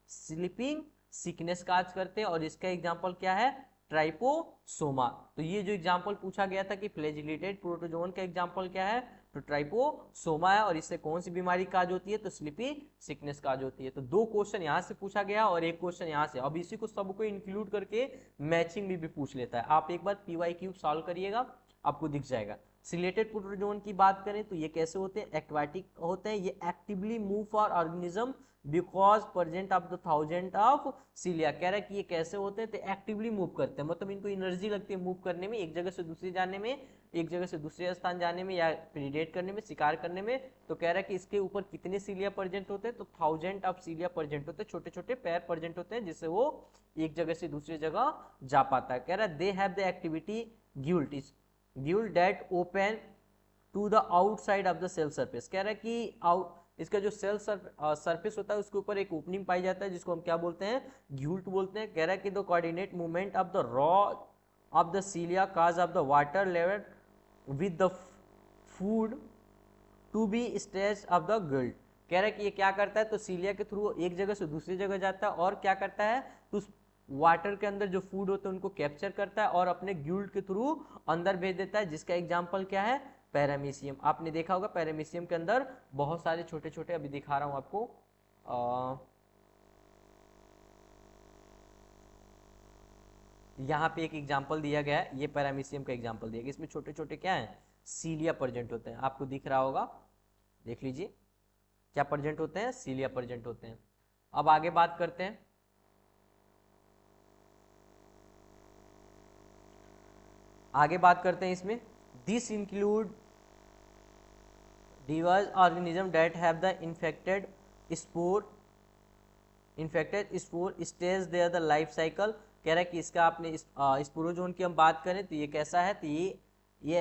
स्लीपिंग सिकनेस काज करते हैं। और इसका एग्जाम्पल क्या है, ट्राइपोसोमा। तो ये जो एग्जाम्पल पूछा गया था कि फ्लैजिलेटेड प्रोटोजोन का एग्जाम्पल क्या है, तो ट्राइपोसोमा है। और इससे कौन सी बीमारी काज होती है, तो स्लीपी सिकनेस काज होती है। तो 2 क्वेश्चन यहाँ से पूछा गया और 1 क्वेश्चन यहाँ से। अब इसी को सबको इंक्लूड करके मैचिंग भी पूछ लेता है। आप एक बार PYQ सॉल्व करिएगा, आपको दिख जाएगा। सिलेटेड प्रोटोजोन की बात करें तो ये कैसे होते हैं, एक्वाटिक होते हैं, ये actively move for organism because present of the thousand of सीलिया। कह रहा है कि ये कैसे होते हैं, तो एक्टिवली मूव करते हैं, मतलब इनको एनर्जी लगती है मूव करने में, एक जगह से दूसरी जाने में, एक जगह से दूसरे स्थान जाने में, या प्रीडेट करने में, शिकार करने में। तो कह रहा है कि इसके ऊपर कितने सीलिया प्रेजेंट होते हैं, तो 1000 ऑफ सीलिया प्रेजेंट होते हैं, छोटे छोटे पैर प्रेजेंट होते हैं जिससे वो एक जगह से दूसरी जगह जा पाता है। कह रहा है they have the activity gullet that open to the outside of the cell surface. कह रहा है कि इसका जो सेल सरफेस होता है उसके ऊपर एक ओपनिंग पाई जाता है जिसको हम क्या बोलते हैं, ग्यूल्ट बोलते हैं। कह रहा है कि the coordinate movement of the row of the cilia cause of the water level with the food to be stage of the gullet. कह रहा है कि ये क्या करता है, तो सीलिया के थ्रू एक जगह से दूसरी जगह जाता है और क्या करता है, तो उस वाटर के अंदर जो फूड होते हैं उनको कैप्चर करता है और अपने गिल्ट के थ्रू अंदर भेज देता है, जिसका एग्जाम्पल क्या है, पैरामीशियम। आपने देखा होगा पैरामीशियम के अंदर बहुत सारे छोटे छोटे, अभी दिखा रहा हूं आपको, यहाँ पे एक एग्जाम्पल दिया गया है, ये पैरामीशियम का एग्जाम्पल दिया गया, इसमें छोटे छोटे क्या है, सीलिया प्रेजेंट होते हैं, आपको दिख रहा होगा, देख लीजिए क्या प्रेजेंट होते हैं, सीलिया प्रेजेंट होते हैं। अब आगे बात करते हैं, इसमें this include diverse organism that have the infected spore stays there the life cycle। कह रहा है कि इसका आपने स्पोरोजोन की हम बात करें तो ये कैसा है, तो ये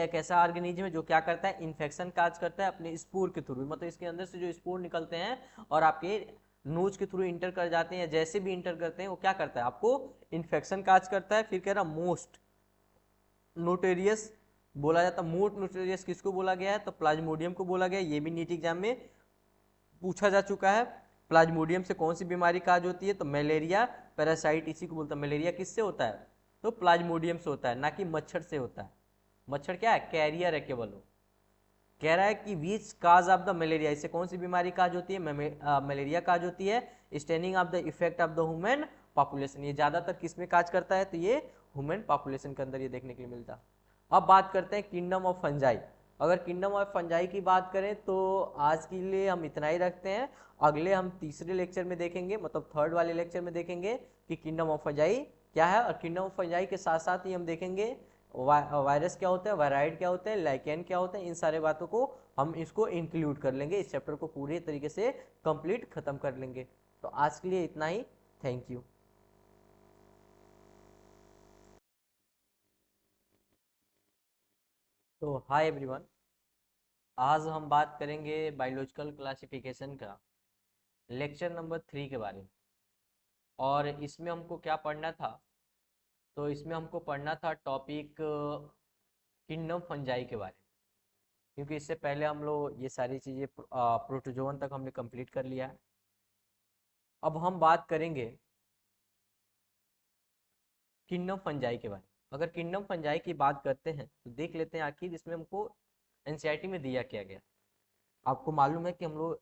एक ऐसा ऑर्गेनिज्म है जो क्या करता है, इन्फेक्शन काज करता है अपने स्पोर के थ्रू, मतलब इसके अंदर से जो स्पोर निकलते हैं और आपके नोज के थ्रू इंटर कर जाते हैं या जैसे भी इंटर करते हैं वो क्या करता है, आपको इन्फेक्शन काज करता है। फिर कह रहा मोस्ट नोटेरियस बोला जाता, मोस्ट नोटेरियस किसको बोला गया है, तो प्लाज्मोडियम को बोला गया है, ये भी नीट एग्जाम में पूछा जा चुका है। प्लाज्मोडियम से कौन सी बीमारी काज होती है, तो मलेरिया पैरासाइट, इसी को बोलता है। मलेरिया किससे होता है, तो प्लाज्मोडियम से होता है, ना कि मच्छर से होता है। मच्छर क्या है, कैरियर है केवल वो। कह रहा है कि विच काज ऑफ द मलेरिया, इससे कौन सी बीमारी काज होती है, मलेरिया काज होती है। Staining of the effect of the human population, ये ज्यादातर किसमें काज करता है, तो ये ह्यूमन पॉपुलेशन के अंदर ये देखने के लिए मिलता है। अब बात करते हैं किंगडम ऑफ फंजाई। अगर किंगडम ऑफ फंजाई की बात करें तो आज के लिए हम इतना ही रखते हैं, अगले हम तीसरे लेक्चर में देखेंगे, मतलब थर्ड वाले लेक्चर में देखेंगे कि किंगडम ऑफ फंजाई क्या है, और किंगडम ऑफ फंजाई के साथ साथ ही हम देखेंगे वायरस क्या होता है, वायराइड क्या होते हैं, लाइकेन क्या होते हैं, इन सारे बातों को हम इसको इंक्लूड कर लेंगे, इस चैप्टर को पूरे तरीके से कंप्लीट खत्म कर लेंगे। तो आज के लिए इतना ही, थैंक यू। तो हाय एवरीवन, आज हम बात करेंगे बायोलॉजिकल क्लासिफिकेशन का लेक्चर नंबर 3 के बारे में। और इसमें हमको क्या पढ़ना था, तो इसमें हमको पढ़ना था टॉपिक किंगडम फंजाई के बारे में, क्योंकि इससे पहले हम लोग ये सारी चीज़ें प्रोटोजोन तक हमने कंप्लीट कर लिया है। अब हम बात करेंगे किंगडम फंजाई के बारे में। अगर किंगडम फंजाई की बात करते हैं तो देख लेते हैं आखिर इसमें हमको एनसीईआरटी में दिया क्या गया। आपको मालूम है कि हम लोग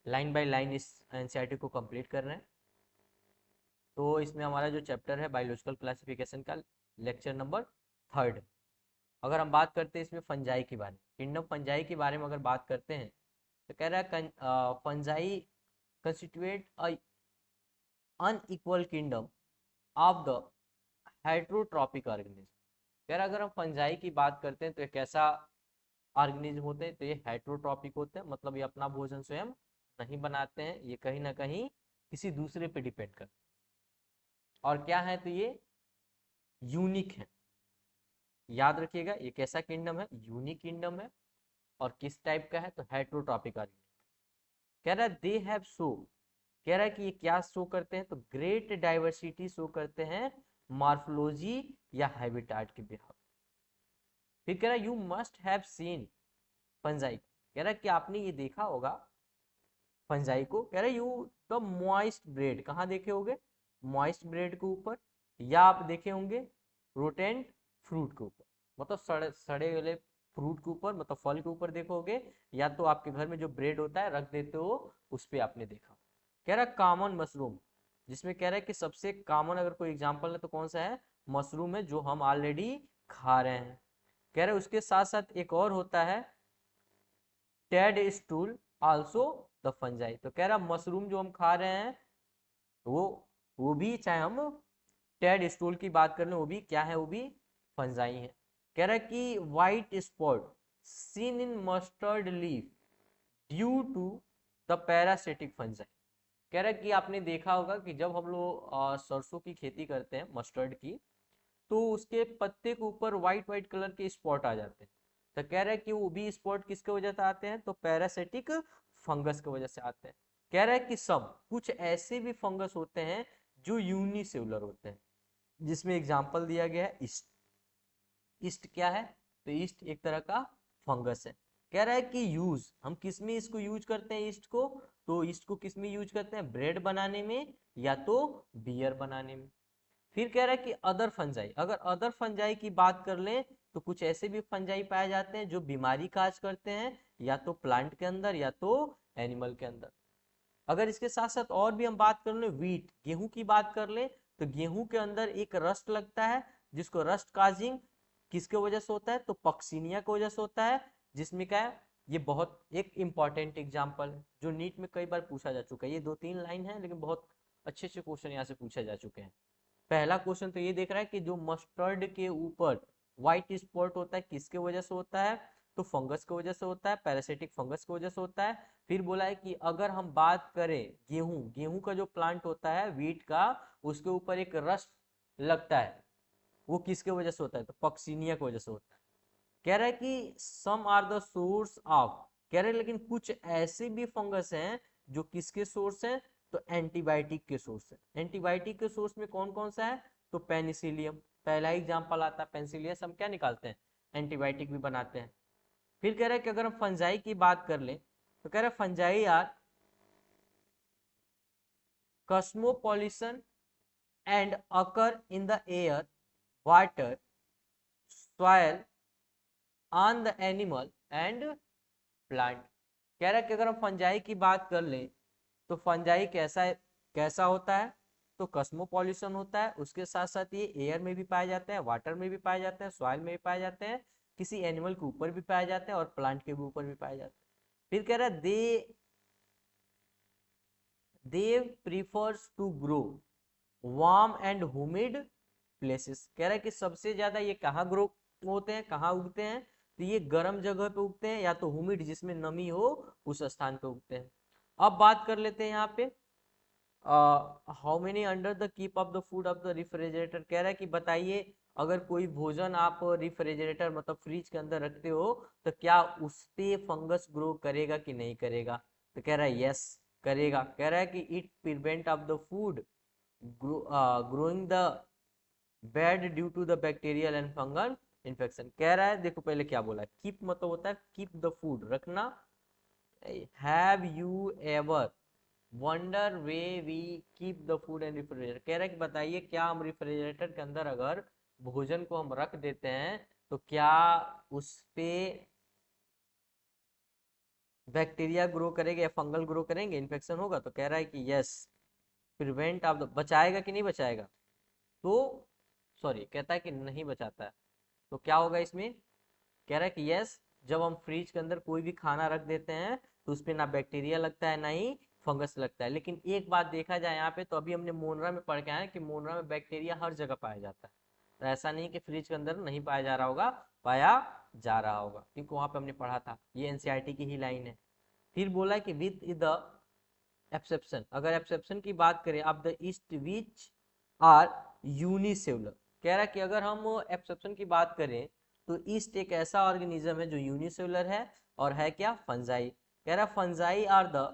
लाइन बाय लाइन इस एनसीईआरटी को कंप्लीट कर रहे हैं। तो इसमें हमारा जो चैप्टर है बायोलॉजिकल क्लासिफिकेशन का लेक्चर नंबर 3। अगर हम बात करते हैं इसमें फंजाई के बारे में, किंगडम फंजाई के बारे में अगर बात करते हैं तो कह रहा है fungi constituent unequal kingdom of the heterotrophic organism. कह रहा अगर हम फंजाई की बात करते हैं तो एक ऐसा ऑर्गेनिज्म होते हैं, तो ये हेट्रोट्रॉपिक होते हैं, मतलब ये अपना भोजन स्वयं नहीं बनाते हैं, ये कहीं ना कहीं किसी दूसरे पे डिपेंड करते हैं। और क्या है, तो ये यूनिक है। याद रखिएगा ये कैसा किंगडम है, यूनिक किंगडम है। और किस टाइप का है, तो हेट्रोट्रॉपिक ऑर्गेनिज्म। कह रहा है दे हैव शो, कह रहा है कि ये क्या शो करते हैं, तो ग्रेट डाइवर्सिटी शो करते हैं मॉर्फोलॉजी या हैबिटेट के बिहाफ। फिर कह रहा है you must have seen fungi, कह रहा है कि आपने ये देखा होगा फंजाई को। कह रहा है यू द मॉइस्ट ब्रेड, कहाँ देखे होंगे, मॉइस्ट ब्रेड के ऊपर, या आप देखे होंगे रोटेंट फ्रूट के ऊपर, मतलब सड़े सड़े वाले फ्रूट के ऊपर, मतलब फल के ऊपर देखोगे, या तो आपके घर में जो ब्रेड होता है रख देते हो उस पर आपने देखा। कह रहा कॉमन मशरूम, जिसमें कह रहा है कि सबसे कॉमन अगर कोई एग्जाम्पल है तो कौन सा है, मशरूम है, जो हम ऑलरेडी खा रहे हैं। कह रहे उसके साथ साथ एक और होता है Ted stool also the fungi. तो कह रहा मशरूम जो हम खा रहे हैं वो वो भी, चाहे हम टेड स्टूल की बात कर लें, वो भी क्या है, वो भी फंजाई है। कह रहा है कि white spot seen in mustard leaf due to the parasitic fungi. कह रहा है कि आपने देखा होगा कि जब हम लोग सरसों की खेती करते हैं मस्टर्ड की, तो उसके पत्ते के ऊपर व्हाइट व्हाइट कलर के स्पॉट आ जाते हैं। तो कह रहा है कि वो भी स्पॉट किसके वजह से आते हैं, तो पैरासिटिक फंगस की वजह से आते हैं। कह रहा है कि सब कुछ ऐसे भी फंगस होते हैं जो यूनिसेलुलर होते हैं, जिसमें एग्जांपल दिया गया है ईस्ट। ईस्ट क्या है, तो ईस्ट एक तरह का फंगस है। कह रहा है कि यूज हम किस में इसको यूज करते हैं ईस्ट को, तो ईस्ट को किस में यूज करते हैं, ब्रेड बनाने में या तो बियर बनाने में। फिर कह रहा है कि अदर फंजाई, अगर अदर फंजाई की बात कर लें तो कुछ ऐसे भी फंजाई पाए जाते हैं जो बीमारी काज करते हैं, या तो प्लांट के अंदर या तो एनिमल के अंदर। अगर इसके साथ साथ और भी हम बात कर लें, वीट गेहूं की बात कर लें, तो गेहूं के अंदर एक रस्ट लगता है, जिसको रस्ट काजिंग किसके वजह से होता है, तो पक्सिनिया की वजह से होता है। जिसमें क्या है, ये बहुत एक इंपॉर्टेंट एग्जाम्पल है जो नीट में कई बार पूछा जा चुका है। ये 2-3 लाइन है लेकिन बहुत अच्छे अच्छे क्वेश्चन यहाँ से पूछे जा चुके हैं। पहला क्वेश्चन तो ये देख रहा है कि जो मस्टर्ड के ऊपर व्हाइट स्पॉट होता है किसके वजह से होता है, तो फंगस की वजह से होता है, पैरासिटिक फंगस की वजह से होता है। फिर बोला है कि अगर हम बात करें गेहूं, गेहूं का जो प्लांट होता है वीट का, उसके ऊपर एक रस्ट लगता है, वो किसके वजह से होता है, तो पक्सिनिया की वजह से होता है। कह रहा है कि some are the source of, कह रहे हैं लेकिन कुछ ऐसे भी फंगस हैं जो किसके सोर्स हैं, तो एंटीबायोटिक के सोर्स है। एंटीबायोटिक के सोर्स में कौन कौन सा है, तो पेनिसिलियम पहला एग्जांपल आता है। पेनिसिलियम हम क्या निकालते हैं, एंटीबायोटिक भी बनाते हैं। फिर कह रहा है कि अगर हम फंजाई की बात कर लें, तो कह रहा है fungi are cosmopolitan and occur in the air, water, soil, on the animal and plant. कह रहा है कि अगर हम फंजाई की बात कर लें तो फंजाई कैसा है, कैसा होता है, तो कस्मोपॉलिसन होता है। उसके साथ साथ ये एयर में भी पाए जाते हैं, वाटर में भी पाए जाते हैं, सॉइल में भी पाए जाते हैं, किसी एनिमल के ऊपर भी पाए जाते हैं और प्लांट के भी ऊपर भी पाए जाते हैं। फिर कह रहा है they prefers to grow warm and humid places. कह रहा है कि सबसे ज्यादा ये कहाँ ग्रो होते हैं, कहाँ उगते हैं, तो ये गर्म जगह पे उगते हैं या तो ह्यूमिड जिसमें नमी हो उस स्थान पे उगते हैं। अब बात कर लेते हैं यहाँ पे how many under the keep of the food of the refrigerator. कह रहा है कि बताइए अगर कोई भोजन आप रेफ्रिजरेटर मतलब फ्रिज के अंदर रखते हो तो क्या उस पे फंगस ग्रो करेगा कि नहीं करेगा, तो कह रहा है यस करेगा। कह रहा है कि it prevent of the food growing the bad due to the bacterial and fungal infection. कह रहा है देखो पहले क्या बोला, कीप मतलब होता है कीप द फूड रखना। Have you ever wonder way we keep the food in refrigerator. कह रहा है कि बताइए क्या हम रेफ्रिजरेटर के अंदर अगर भोजन को हम रख देते हैं तो क्या उस पे बैक्टीरिया ग्रो करेगा या फंगल ग्रो करेंगे, इन्फेक्शन होगा, तो कह रहा है कि यस प्रिवेंट ऑफ द, बचाएगा कि नहीं बचाएगा, तो सॉरी कहता है कि नहीं बचाता है। तो क्या होगा इसमें, कह रहा है कि यस जब हम फ्रिज के अंदर कोई भी खाना रख देते हैं तो उसपे ना बैक्टीरिया लगता है ना ही फंगस लगता है। लेकिन एक बात देखा जाए यहाँ पे, तो अभी हमने मोनरा में पढ़ के आए कि मोनरा में बैक्टीरिया हर जगह पाया जाता है। तो ऐसा नहीं कि फ्रिज के अंदर नहीं पाया जा रहा होगा, पाया जा रहा होगा, क्योंकि वहां पे हमने पढ़ा था, ये एनसीईआरटी की ही लाइन है। फिर बोला कि विद द एक्सेप्शन, अगर एक्सेप्शन की बात करें of the yeast which are unicellular. कह रहा है कि अगर हम एक्सेप्शन की बात करें तो ईस्ट एक ऐसा ऑर्गेनिज्म है जो यूनिसेलुलर है और है क्या, फंजाई। कह रहा है फंजाई आर द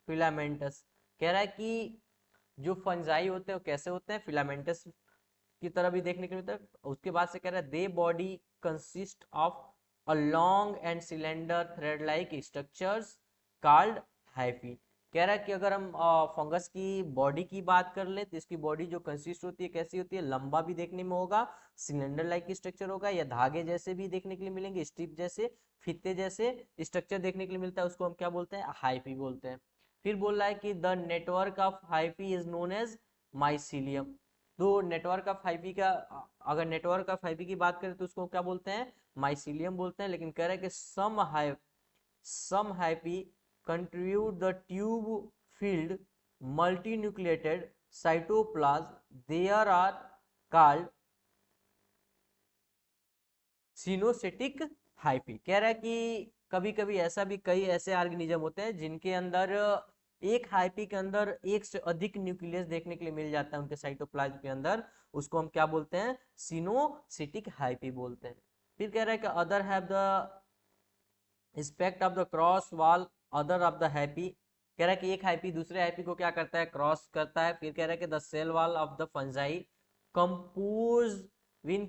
फिलामेंटस। कह रहा है कि जो फंजाई होते हैं वो कैसे होते हैं, फिलामेंटस की तरह भी देखने को मिलता है। उसके बाद से कह रहा है they body consist of a long and cylinder thread like structures called hyphae. कह रहा है कि अगर हम फंगस की बॉडी की बात कर ले तो इसकी बॉडी जो कंसिस्ट होती है कैसी होती है, लंबा भी देखने में होगा, सिलेंडर लाइक स्ट्रक्चर होगा या धागे जैसे भी देखने के लिए मिलेंगे, स्ट्रिप जैसे, फीते जैसे स्ट्रक्चर देखने के लिए मिलता है, उसको हम क्या बोलते हैं, हाइफी बोलते हैं। फिर बोल रहा है कि the network of hyphae is known as mycelium. तो नेटवर्क ऑफ हाइपी का, अगर नेटवर्क ऑफ हाइपी की बात करें तो उसको क्या बोलते हैं, माइसीलियम बोलते हैं। लेकिन कह रहे हैं कि some happy contribute the tube filled multinucleated cytoplasm, there are called coenocytic hyphae. कह रहा है कि कभी कभी ऐसा भी, कई ऐसे ऑर्गेनिज्म होते हैं जिनके अंदर एक हाइपी के अंदर एक से अधिक न्यूक्लियस देखने के लिए मिल जाता है उनके साइटोप्लाज्म के अंदर, उसको हम क्या बोलते हैं, सिनोसिटिक हाइपी बोलते हैं। फिर कह रहा है कि other have the septa of the cross wall other of the hyphae. कह रहा है कि एक हैप्पी दूसरे हैप्पी को क्या करता है, क्रॉस करता है। फिर कह रहा है कि the cell wall of the fungi compose with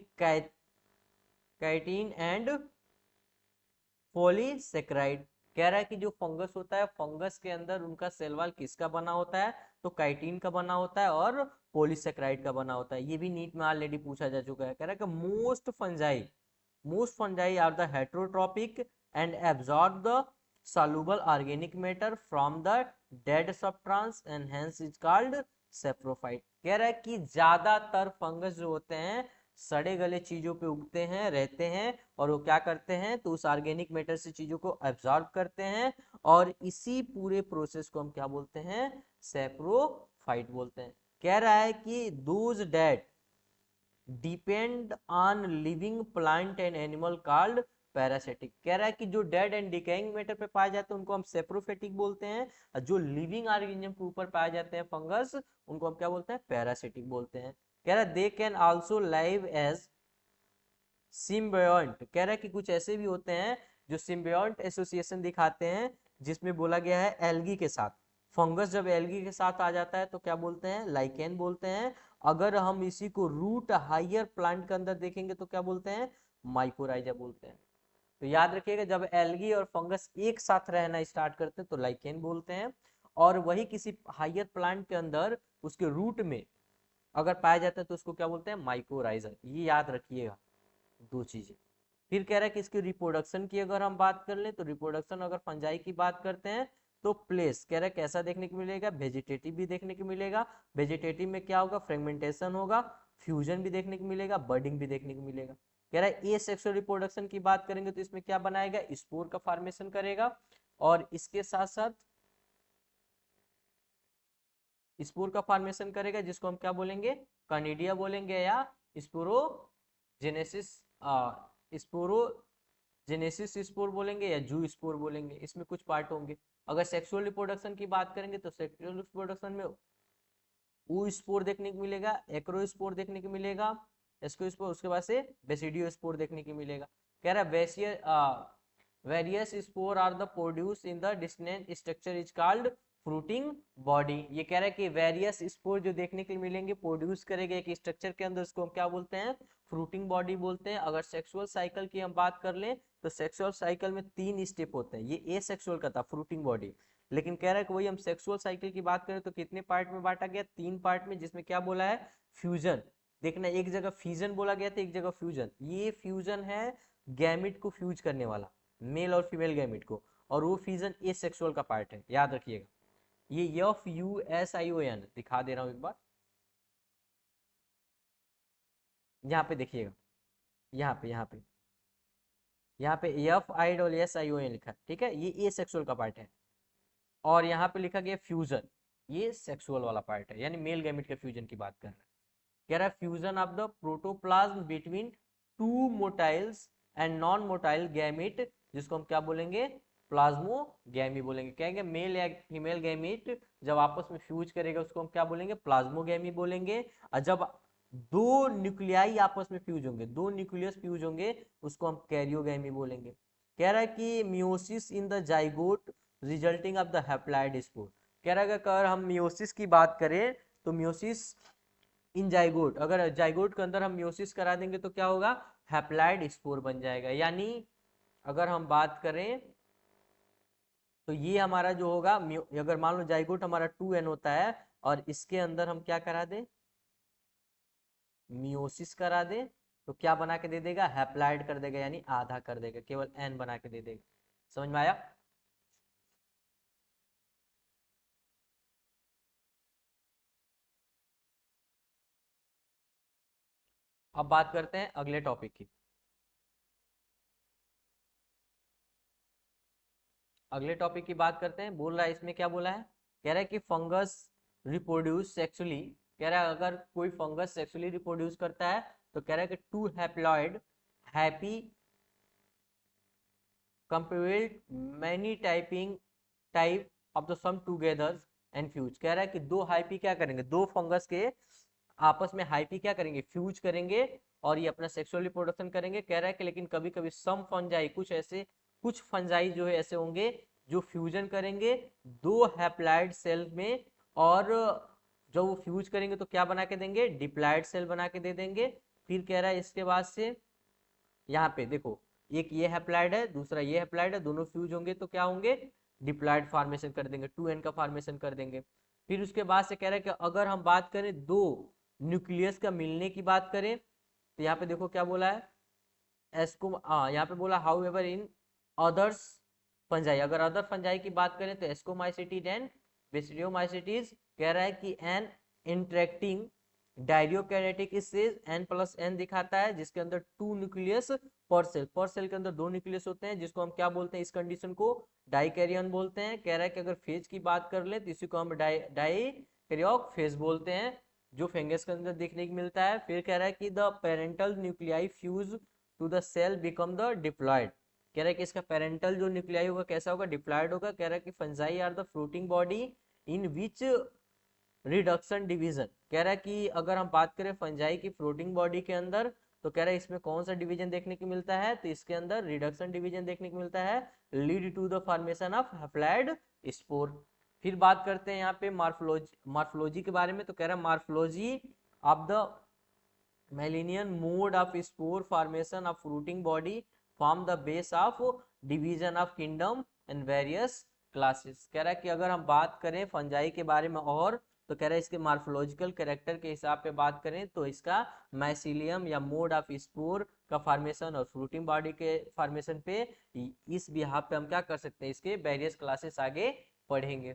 chitin and polysaccharide. कह रहा है कि जो फंगस होता है, फंगस के अंदर उनका सेल वॉल किसका बना होता है, तो काइटिन का बना होता है और पॉलीसेक्राइड का बना होता है। ये भी नीट में ऑलरेडी पूछा जा चुका है। कह रहा है कि most fungi are the heterotrophic and absorb the soluble organic matter from the dead substance and hence is called saprophyte। कह रहा है कि ज्यादातर फंगस जो होते हैं सड़े गले चीजों पे उगते हैं, रहते हैं, और वो क्या करते हैं, तो उस ऑर्गेनिक मैटर से चीजों को एब्जॉर्ब करते हैं, और इसी पूरे प्रोसेस को हम क्या बोलते हैं, सैप्रोफाइट बोलते हैं। कह रहा है कि those dead depend on living plant and animal called parasitic. कह रहा है कि जो डेड एंड डिकेइंग मैटर पे पाए जाते हैं उनको हम सेप्रोफेटिक बोलते हैं, और जो लिविंग ऑर्गेनिज्म के ऊपर पाए जाते हैं फंगस, उनको हम क्या बोलते हैं, पैरासिटिक बोलते हैं। कह रहा है they can also live as symbiont. कह रहा है कि कुछ ऐसे भी होते हैं जो सिम्बायोंट एसोसिएशन दिखाते हैं, जिसमें बोला गया है एल्गी के साथ। फंगस जब एल्गी के साथ आ जाता है तो क्या बोलते हैं, लाइकेन बोलते हैं। अगर हम इसी को रूट हायर प्लांट के अंदर देखेंगे तो क्या बोलते हैं, माइकोराइजा बोलते हैं। तो याद रखिएगा, जब एल्गी और फंगस एक साथ रहना स्टार्ट करते हैं तो लाइकेन बोलते हैं, और वही किसी हायर प्लांट के अंदर उसके रूट में अगर पाया जाता है तो उसको क्या बोलते हैं, माइकोराइजा। ये याद रखिएगा दो चीजें। फिर कह रहा है कि इसकी रिप्रोडक्शन की अगर हम बात कर ले तो रिप्रोडक्शन अगर फंजाई की बात करते हैं तो प्लेस, कह रहा है कैसा देखने को मिलेगा, वेजिटेटिव भी देखने को मिलेगा। वेजिटेटिव में क्या होगा, फ्रेगमेंटेशन होगा, फ्यूजन भी देखने को मिलेगा, बर्डिंग भी देखने को मिलेगा। कह रहा है ए सेक्सुअल रिप्रोडक्शन की बात करेंगे तो इसमें क्या बनाएगा, स्पोर का फॉर्मेशन करेगा, और इसके साथ साथ स्पोर का फॉर्मेशन करेगा, जिसको हम क्या बोलेंगे, कनिडिया बोलेंगे, या स्पोरोजेनेसिस स्पोरोजेनेसिस स्पोर बोलेंगे, या जू स्पोर बोलेंगे। इसमें कुछ पार्ट होंगे। अगर सेक्सुअल रिप्रोडक्शन की बात करेंगे तो सेक्सुअल रिप्रोडक्शन में ऊ स्पोर देखने को मिलेगा, एक्रो स्पोर देखने को मिलेगा, एस्को स्पोर, उसके बाद से बेसिडियो स्पोर देखने को मिलेगा। कह रहा है various spore are the produce in the distinct structure is called fruiting body. ये कह रहा है कि वेरियस स्पोर जो देखने के लिए मिलेंगे प्रोड्यूस करेंगे एक स्ट्रक्चर के अंदर, उसको हम क्या बोलते हैं, फ्रूटिंग बॉडी बोलते हैं। अगर सेक्सुअल साइकिल की हम बात कर लें तो सेक्सुअल साइकिल में 3 स्टेप होते हैं। ये ए सेक्सुअल का था फ्रूटिंग बॉडी, लेकिन कह रहा है कि वही हम सेक्सुअल साइकिल की बात करें तो कितने पार्ट में बांटा गया, 3 पार्ट में, जिसमें क्या बोला है, फ्यूजन। देखना, एक जगह फ्यूजन बोला गया था, एक जगह फ्यूजन। ये फ्यूजन है गैमिट को फ्यूज करने वाला, मेल और फीमेल गैमिट को, और वो फ्यूजन ए सेक्सुअल का पार्ट है, याद रखिएगा। ये FUSION दिखा दे रहा हूं एक बार, यहाँ पे देखिएगा, यहाँ पे FISSION लिखा है, ठीक है, ये ए सेक्सुअल का पार्ट है। और यहाँ पे लिखा गया फ्यूजन, ये सेक्सुअल वाला पार्ट है, यानी मेल गैमेट के फ्यूजन की बात कर रहा है। कह रहा है fusion of the protoplasm between 2 motiles and non motile gamete, जिसको हम क्या बोलेंगे, प्लाज्मोगैमी बोलेंगे। कहेंगे मेल या फीमेल गैमेट जब आपस में फ्यूज करेगा उसको हम क्या बोलेंगे, प्लाज्मोगैमी बोलेंगे। और जब दो न्यूक्लियाई आपस में फ्यूज होंगे, दो न्यूक्लियस फ्यूज होंगे, उसको हम कैरियोगैमी बोलेंगे। कह रहा है कि meiosis in the zygote resulting of the haploid spore. कह रहा है कि अगर हम मियोसिस की बात करें तो मियोसिस इन जाइगोट, अगर जाइगोट के अंदर हम मियोसिस करा देंगे तो क्या होगा, हैप्लॉइड स्पोर बन जाएगा। यानी अगर हम बात करें तो ये हमारा जो होगा, अगर मान लो जाइगोट हमारा 2n होता है और इसके अंदर हम क्या करा दें, मियोसिस करा दे, तो क्या बना के दे देगा, हैप्लॉइड कर देगा, यानी आधा कर देगा, केवल n बना के दे देगा। समझ में आया। अब बात करते हैं अगले टॉपिक की। अगले टॉपिक की बात करते हैं। बोल रहा है इसमें क्या बोला है, कह रहा है कि फंगस रिप्रोड्यूस सेक्सुअली। कह रहा है अगर कोई फंगस सेक्सुअली रिप्रोड्यूस करता है तो कह रहा है कि two haploid happy compared many typing type of the some together and fuse. कह रहा है कि दो हाइपी क्या करेंगे, दो फंगस के आपस में हाइपी क्या करेंगे, फ्यूज करेंगे और ये अपना सेक्सुअल रिप्रोडक्शन करेंगे। कह रहा है कि लेकिन कभी कभी सम फंजाई, कुछ फंजाई जो है ऐसे होंगे जो फ्यूजन करेंगे दो हैप्लॉइड सेल में, और जब वो फ्यूज करेंगे तो क्या बना के देंगे, डिप्लॉइड सेल बना के दे देंगे। फिर कह रहा है इसके बाद से यहाँ पे देखो, एक ये हैप्लॉइड है, दूसरा ये हैप्लॉइड है, दोनों फ्यूज होंगे तो क्या होंगे, डिप्लॉइड फॉर्मेशन कर देंगे, 2n का फॉर्मेशन कर देंगे। फिर उसके बाद से कह रहा है कि अगर हम बात करें दो न्यूक्लियस का मिलने की बात करें तो यहाँ पे देखो क्या बोला है, एस्को यहाँ पे बोला how ever in others fungi. अगर अदर फंजाई की बात करें तो एस्कोमाइसिटीज एंड बेसिडियोमाइसिटीज। कह रहा है कि एन इंटरेक्टिंग डायरियोकैनेटिक इससे n+n दिखाता है जिसके अंदर टू न्यूक्लियस पर सेल के अंदर दो न्यूक्लियस होते हैं, जिसको हम क्या बोलते हैं, इस कंडीशन को डाइकैरियन बोलते हैं। कह रहा है कि अगर फेज की बात कर ले तो इसी को हम डाइकैरियोक फेज बोलते हैं, जो फंगस के अंदर देखने को मिलता है। फिर कह रहा है कि the parental nuclei fuse to the cell become the diploid. कह रहा है कि इसका पेरेंटल जो न्यूक्लियाई होगा कैसा होगा, डिप्लॉइड होगा। कह रहा है कि fungi are the fruiting body in which reduction division. कह रहा है कि अगर हम बात करें फंजाई की फ्लोटिंग बॉडी के अंदर तो कह रहा है इसमें कौन सा डिवीजन देखने को मिलता है, तो इसके अंदर रिडक्शन डिवीजन देखने को मिलता है, lead to the formation of haploid spore. फिर बात करते हैं यहाँ पे मार्फोलॉजी के बारे में। तो कह रहा है morphology of the mycelium mode of spore formation of fruiting body form the base of division of kingdom and various classes. कह रहा है कि अगर हम बात करें फंजाई के बारे में और तो कह रहा है इसके मार्फोलॉजिकल कैरेक्टर के हिसाब पे बात करें तो इसका माइसिलियम या मोड ऑफ स्पोर का फॉर्मेशन और फ्रूटिंग बॉडी के फॉर्मेशन पे, इस बिहाफ पे हम क्या कर सकते हैं, इसके वेरियस क्लासेस आगे पढ़ेंगे।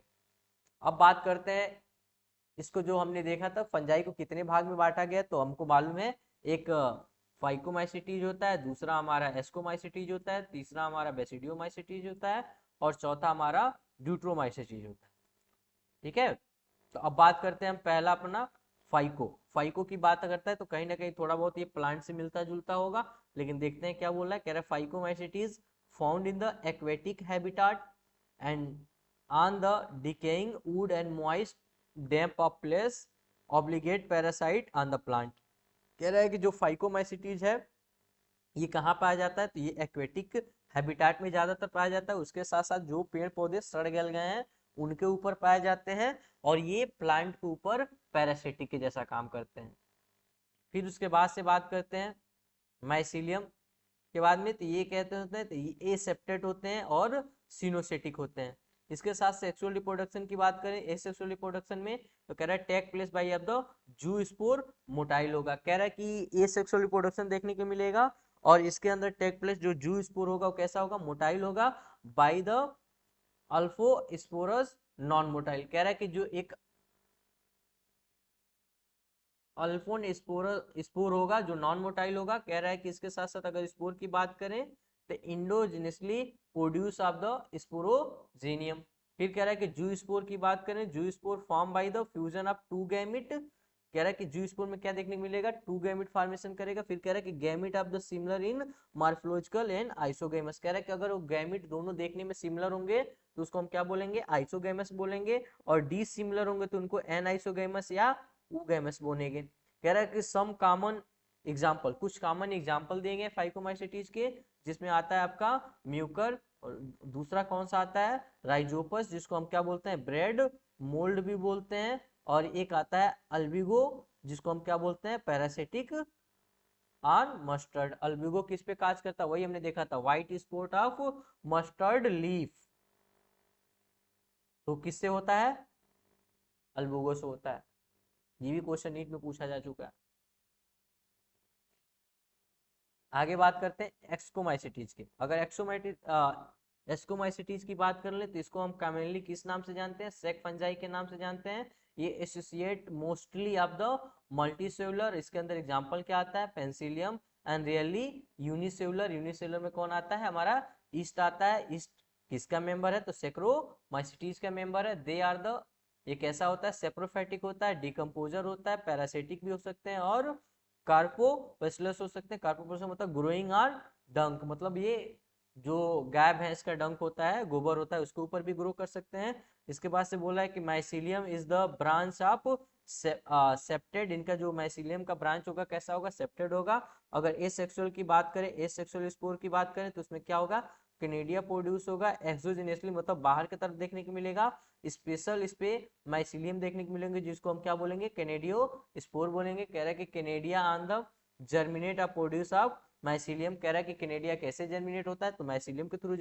अब बात करते हैं इसको, जो हमने देखा था फंजाई को कितने भाग में बांटा गया, तो हमको मालूम है एक फाइकोमाइसिटीज होता है, दूसरा हमारा एस्कोमाइसिटीज होता है, तीसरा हमारा बेसिडियोमाइसिटीज होता है और चौथा हमारा ड्यूट्रोमाइसिटीज होता है। ठीक है, तो अब बात करते हैं हम पहला अपना फाइको। फाइको की बात करता है तो कहीं ना कहीं थोड़ा बहुत ये प्लांट से मिलता जुलता होगा, लेकिन देखते हैं क्या बोल रहा है। कह रहा है phycomycetes found in the aquatic habitat and on the decaying would and moist damp of place obligate parasite on the plant. कह रहा है कि जो फाइकोमाइसिटीज है ये कहाँ पाया जाता है, तो ये एक्वेटिक हैबिटाट में ज्यादातर पाया जाता है। उसके साथ साथ जो पेड़ पौधे सड़ गल गए हैं उनके ऊपर पाए जाते हैं और ये प्लांट के ऊपर पैरासिटिक के जैसा काम करते हैं। फिर उसके बाद से बात करते हैं माइसिलियम के बाद में, तो ये कहते होते हैं तो ये एसेप्टेट होते हैं और सिनोसेटिक होते हैं। इसके साथ सेक्सुअल रिप्रोडक्शन की बात करें, एसेक्सुअल रिप्रोडक्शन में तो कह रहा है take place by of the zoospore motile होगा। कह रहा है कि एसेक्सुअल रिप्रोडक्शन देखने को मिलेगा और इसके अंदर टेक प्लेस जो जू स्पोर होगा वो कैसा होगा, मोटाइल होगा, बाय द अल्फोस्पोरस नॉन मोटाइल। कह रहा है कि जो एक अल्फोन स्पोर होगा जो नॉन मोटाइल होगा। कह रहा है कि इसके साथ साथ अगर स्पोर की बात करें तो इंडोजिनसली प्रोड्यूस ऑफ द स्पोरोजेनियम। फिर कह रहा है कि जू स्पोर की बात करें, zoospore form by the fusion of two gamete. कह रहा है कि जू स्पोर में क्या देखने को मिलेगा, टू गैमिट फॉर्मेशन करेगा। फिर कह रहा है कि gamete of the similar in morphological and isogamous. कह रहा है कि अगर वो गैमिट दोनों देखने में सिमिलर होंगे तो उसको हम क्या बोलेंगे, आइसोगैमस बोलेंगे, और डी सिमिलर होंगे तो उनको एन आइसोगैमस या ऊगैमस बोलेंगे। कह रहा है कि सम कॉमन एग्जाम्पल, कुछ कॉमन एग्जाम्पल देंगे फाइकोमाइसिटीज के, जिसमें आता है आपका म्यूकर, और दूसरा कौन सा आता है राइजोपस जिसको हम क्या बोलते हैं, ब्रेड मोल्ड भी बोलते हैं, और एक आता है अल्बिगो जिसको हम क्या बोलते हैं, पैरासिटिक ऑन मस्टर्ड। अल्बिगो किस पे काज करता है, वही हमने देखा था, white spot of mustard leaf, तो किससे होता है, अल्बिगो से होता है। ये भी क्वेश्चन नीट में पूछा जा चुका है। आगे बात करते हैं एक्सकोमाइसिटीज की। अगर एक्सकोमाइसिटीज की बात कर ले तो इसको हम कॉमनली किस नाम से जानते हैं, सेक फंजाई के नाम से जानते हैं, ये associate mostly of the multicellular. इसके अंदर एग्जांपल क्या आता है, penicillium, and really unicellular. Unicellular में कौन आता है, हमारा ईस्ट आता है। ईस्ट किसका मेंबर है, तो सैकरोमाइसीटीज का मेंबर है। दे आर द, ये कैसा होता है, सेप्रोफाइटिक होता है, डिकम्पोजर होता है, पैरासिटिक भी हो सकते हैं, और कार्पोबैसिलस हो सकते हैं। कार्पोबैसिलस मतलब ग्रोइंग आर डंक, मतलब ये जो गाय भैंस का डंक होता है, गोबर होता है, उसके ऊपर भी ग्रो कर सकते हैं। इसके बाद से बोला है कि mycelium is the branch of septate. इनका जो माइसीलियम का ब्रांच होगा कैसा होगा, सेप्टेड होगा। अगर एसेक्सुअल की बात करें, एसेक्सुअल स्पोर की बात करें, तो उसमें क्या होगा, कैनेडिया प्रोड्यूस होगा। एक्सोजेनियसली मतलब बाहर की तरफ देखने को मिलेगा। स्पेशल इस पे माइसीलियम देखने को मिलेंगे, जिसको हम क्या बोलेंगे, कैनेडियो स्पोर बोलेंगे। कह रहा है कि conidia on the germinate of produce of mycelium. कह रहा है कि कैनेडिया कैसे जर्मिनेट होता है, तो माइसीलियम के थ्रू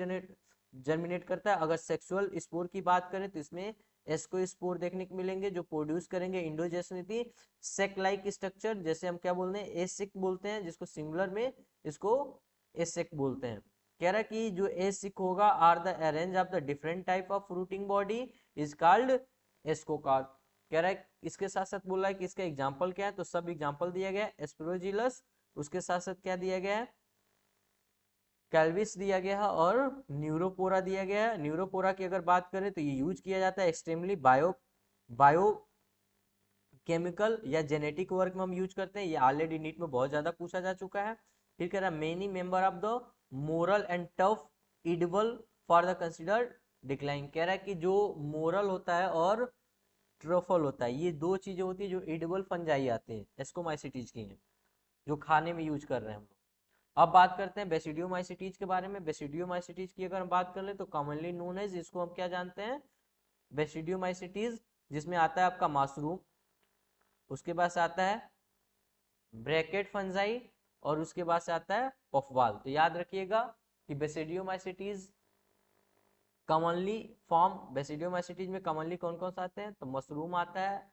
जर्मिनेट करता है। अगर सेक्सुअल स्पोर की बात करें तो इसमें एस्को स्पोर देखने को मिलेंगे, जो प्रोड्यूस करेंगे इंडोजेनिटी सेक लाइक स्ट्रक्चर, जैसे हम क्या बोलते हैं, एसिक बोलते हैं, जिसको सिंगुलर में इसको एसेक बोलते हैं। कह रहा है कि जो एसिक होगा are the arrange of the different type of fruiting body is called ascocarp. कह रहा है इसके साथ साथ बोल रहा है कि इसका एग्जांपल क्या है, तो सब एग्जांपल दिया गया है। एस्पेरोजिलस, उसके साथ साथ क्या दिया गया है, कैल्विस दिया गया है, और न्यूरोपोरा दिया गया है। न्यूरोपोरा की अगर बात करें तो ये यूज किया जाता है एक्सट्रीमली बायो केमिकल या जेनेटिक वर्क में हम यूज करते हैं। ये ऑलरेडी नीट में बहुत ज्यादा पूछा जा चुका है। फिर कह रहा है many member of the moral and tough edible for the considered decline. कह रहा है कि जो मोरल होता है और ट्रफल होता है, ये दो चीजें होती है जो इडिबल फंजाई आते हैं, एस्कोमाइसिटीज की हैं, जो खाने में यूज कर रहे हैं हम लोग। अब बात करते हैं बेसिडियोमाइसिटीज के बारे में। बेसिडियोमाइसिटीज की अगर हम बात कर ले तो कॉमनली नोन एज, इसको हम क्या जानते हैं, बेसिडियोमाइसिटीज, जिसमें आता है आपका मशरूम, उसके बाद से आता है ब्रैकेट फंजाई, और उसके बाद से आता है पफवाल। तो याद रखिएगा कि बेसिडियोमाइसिटीज कॉमनली फॉर्म, बेसिडियोमाइसिटीज में कॉमनली कौन कौन सा आते हैं, तो मशरूम आता है,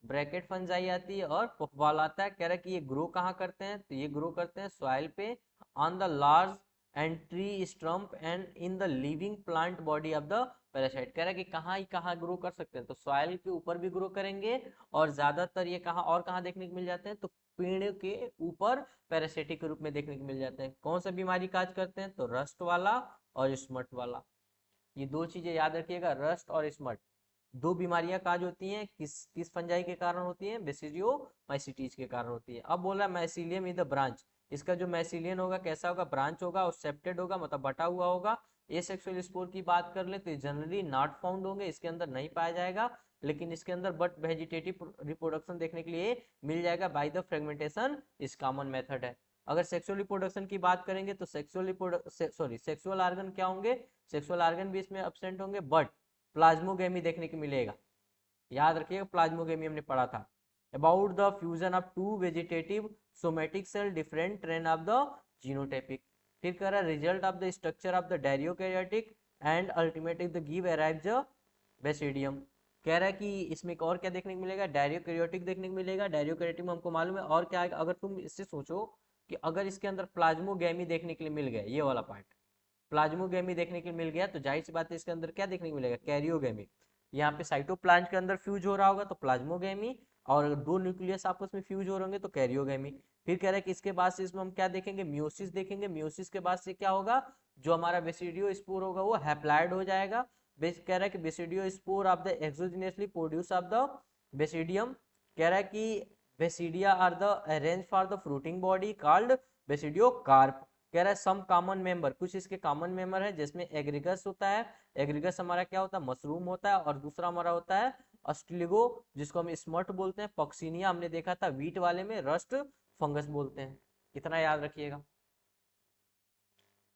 ब्रैकेट फंजाई आती है, और पफवाल आता है। कह रहा है कि ये ग्रो कहाँ करते हैं, तो ये ग्रो करते हैं सॉइल पे, on the large and tree stump and in the living plant body of the parasite. कह रहा है कि कहाँ ग्रो कर सकते हैं, तो सॉइल के ऊपर भी ग्रो करेंगे, और ज्यादातर ये कहाँ देखने को मिल जाते हैं, तो पेड़ के ऊपर पैरासिटिक के रूप में देखने को मिल जाते हैं। कौन सा बीमारी काज करते हैं, तो रस्ट वाला और स्मट वाला। ये दो चीजें याद रखिएगा, रस्ट और स्मट, दो बीमारियां काज होती हैं, किस फंजाई के कारण होती हैं, बेसिडियोमाइसिटीज के कारण होती है। अब बोल रहा है माइसीलियम इज द ब्रांच। इसका जो माइसीलियन होगा कैसा होगा, ब्रांच होगा और सेप्टेड होगा, मतलब बटा हुआ होगा। एसेक्सुअल स्पोर की बात कर ले तो जनरली नॉट फाउंड होंगे, इसके अंदर नहीं पाया जाएगा, लेकिन इसके अंदर बट वेजिटेटिव रिप्रोडक्शन देखने के लिए मिल जाएगा बाय द फ्रेगमेंटेशन, इस कॉमन मेथड है। अगर सेक्सुअल रिप्रोडक्शन की बात करेंगे तो सेक्सुअल ऑर्गन क्या होंगे, सेक्सुअल ऑर्गन भी इसमें एब्सेंट होंगे, बट प्लाज्मोगेमी देखने को मिलेगा। याद रखिएगा प्लाज्मोगेमी हमने पढ़ा था। About the fusion of two vegetative somatic cell different train of the genotypic. फिर कह रहा है result of the structure of the dikaryotic and ultimately the give arrive the basidium. कह रहा है कि इसमें एक और क्या देखने को मिलेगा, डायरियोकैरियोटिक देखने को मिलेगा। डायरियोकैरियोटिक में हमको मालूम है, और क्या है, अगर तुम इससे सोचो कि अगर इसके अंदर प्लाज्मोगेमी देखने के लिए मिल गया, ये वाला पार्ट प्लाज्मोगेमी देखने के लिए मिल गया, तो जाहिर सी बात है इसके अंदर क्या देखने को मिलेगा, कैरियोगेमी। यहाँ पे साइटोप्लाज्म के अंदर फ्यूज हो रहा होगा तो प्लाज्मोगेमी, और दो न्यूक्लियस आपस में फ्यूज हो होंगे तो कैरियोगेमी। फिर कह रहे हैं कि इसके बाद से इसमें हम क्या देखेंगे, मियोसिस देखेंगे। मियोसिस के बाद से क्या होगा, जो हमारा बेसिडियो स्पोर होगा वो हैप्लॉइड हो जाएगा। कह रहा है कि basidiospore of the exogenously produce of the basidium. कह रहा है कि basidia are the arrange for the fruiting body called basidiocarp. कह रहा है सम कॉमन मेंबर, कुछ इसके कॉमन मेंबर है, जिसमें एग्रीगस होता है। एग्रीगस हमारा क्या होता है, मशरूम होता है, और दूसरा हमारा होता है अस्टिलिगो, जिसको हम स्मर्ट बोलते हैं। पॉक्सीनिया हमने देखा था वीट वाले में, रस्ट फंगस बोलते हैं। इतना याद रखिएगा।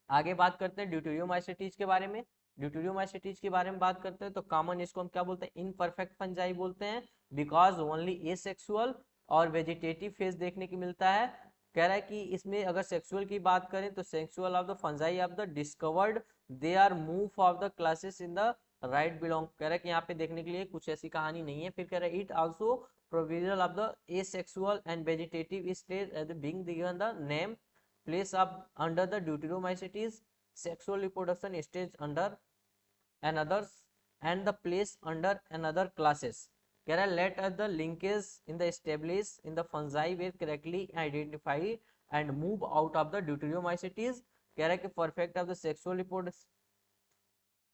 आगे बात करते हैं ड्यूटेरियोमाइसिटीज के बारे में। ड्यूटेरियोमाइसिटीज के बारे में बात करते हैं तो कॉमन इसको हम क्या बोलते हैं, इनपरफेक्ट फंजाई बोलते हैं, बिकॉज ओनली एसेक्सुअल और वेजिटेटिव फेज देखने को मिलता है। कह रहा है कि इसमें अगर सेक्सुअल की बात करें तो sexual of the fungi of the discovered they are move of the classes in the right belong. कह रहा है कि यहाँ पे देखने के लिए कुछ ऐसी कहानी नहीं है। फिर कह रहा है it also provision of the asexual and vegetative stage as being given the name place of under the deuteromycetes sexual reproduction stage under another and the place under another classes। कह रहा है let the linkage in the establish in the fungi were correctly identify and move out of the deuteromycetes. कह रहा है कि perfect of the sexual report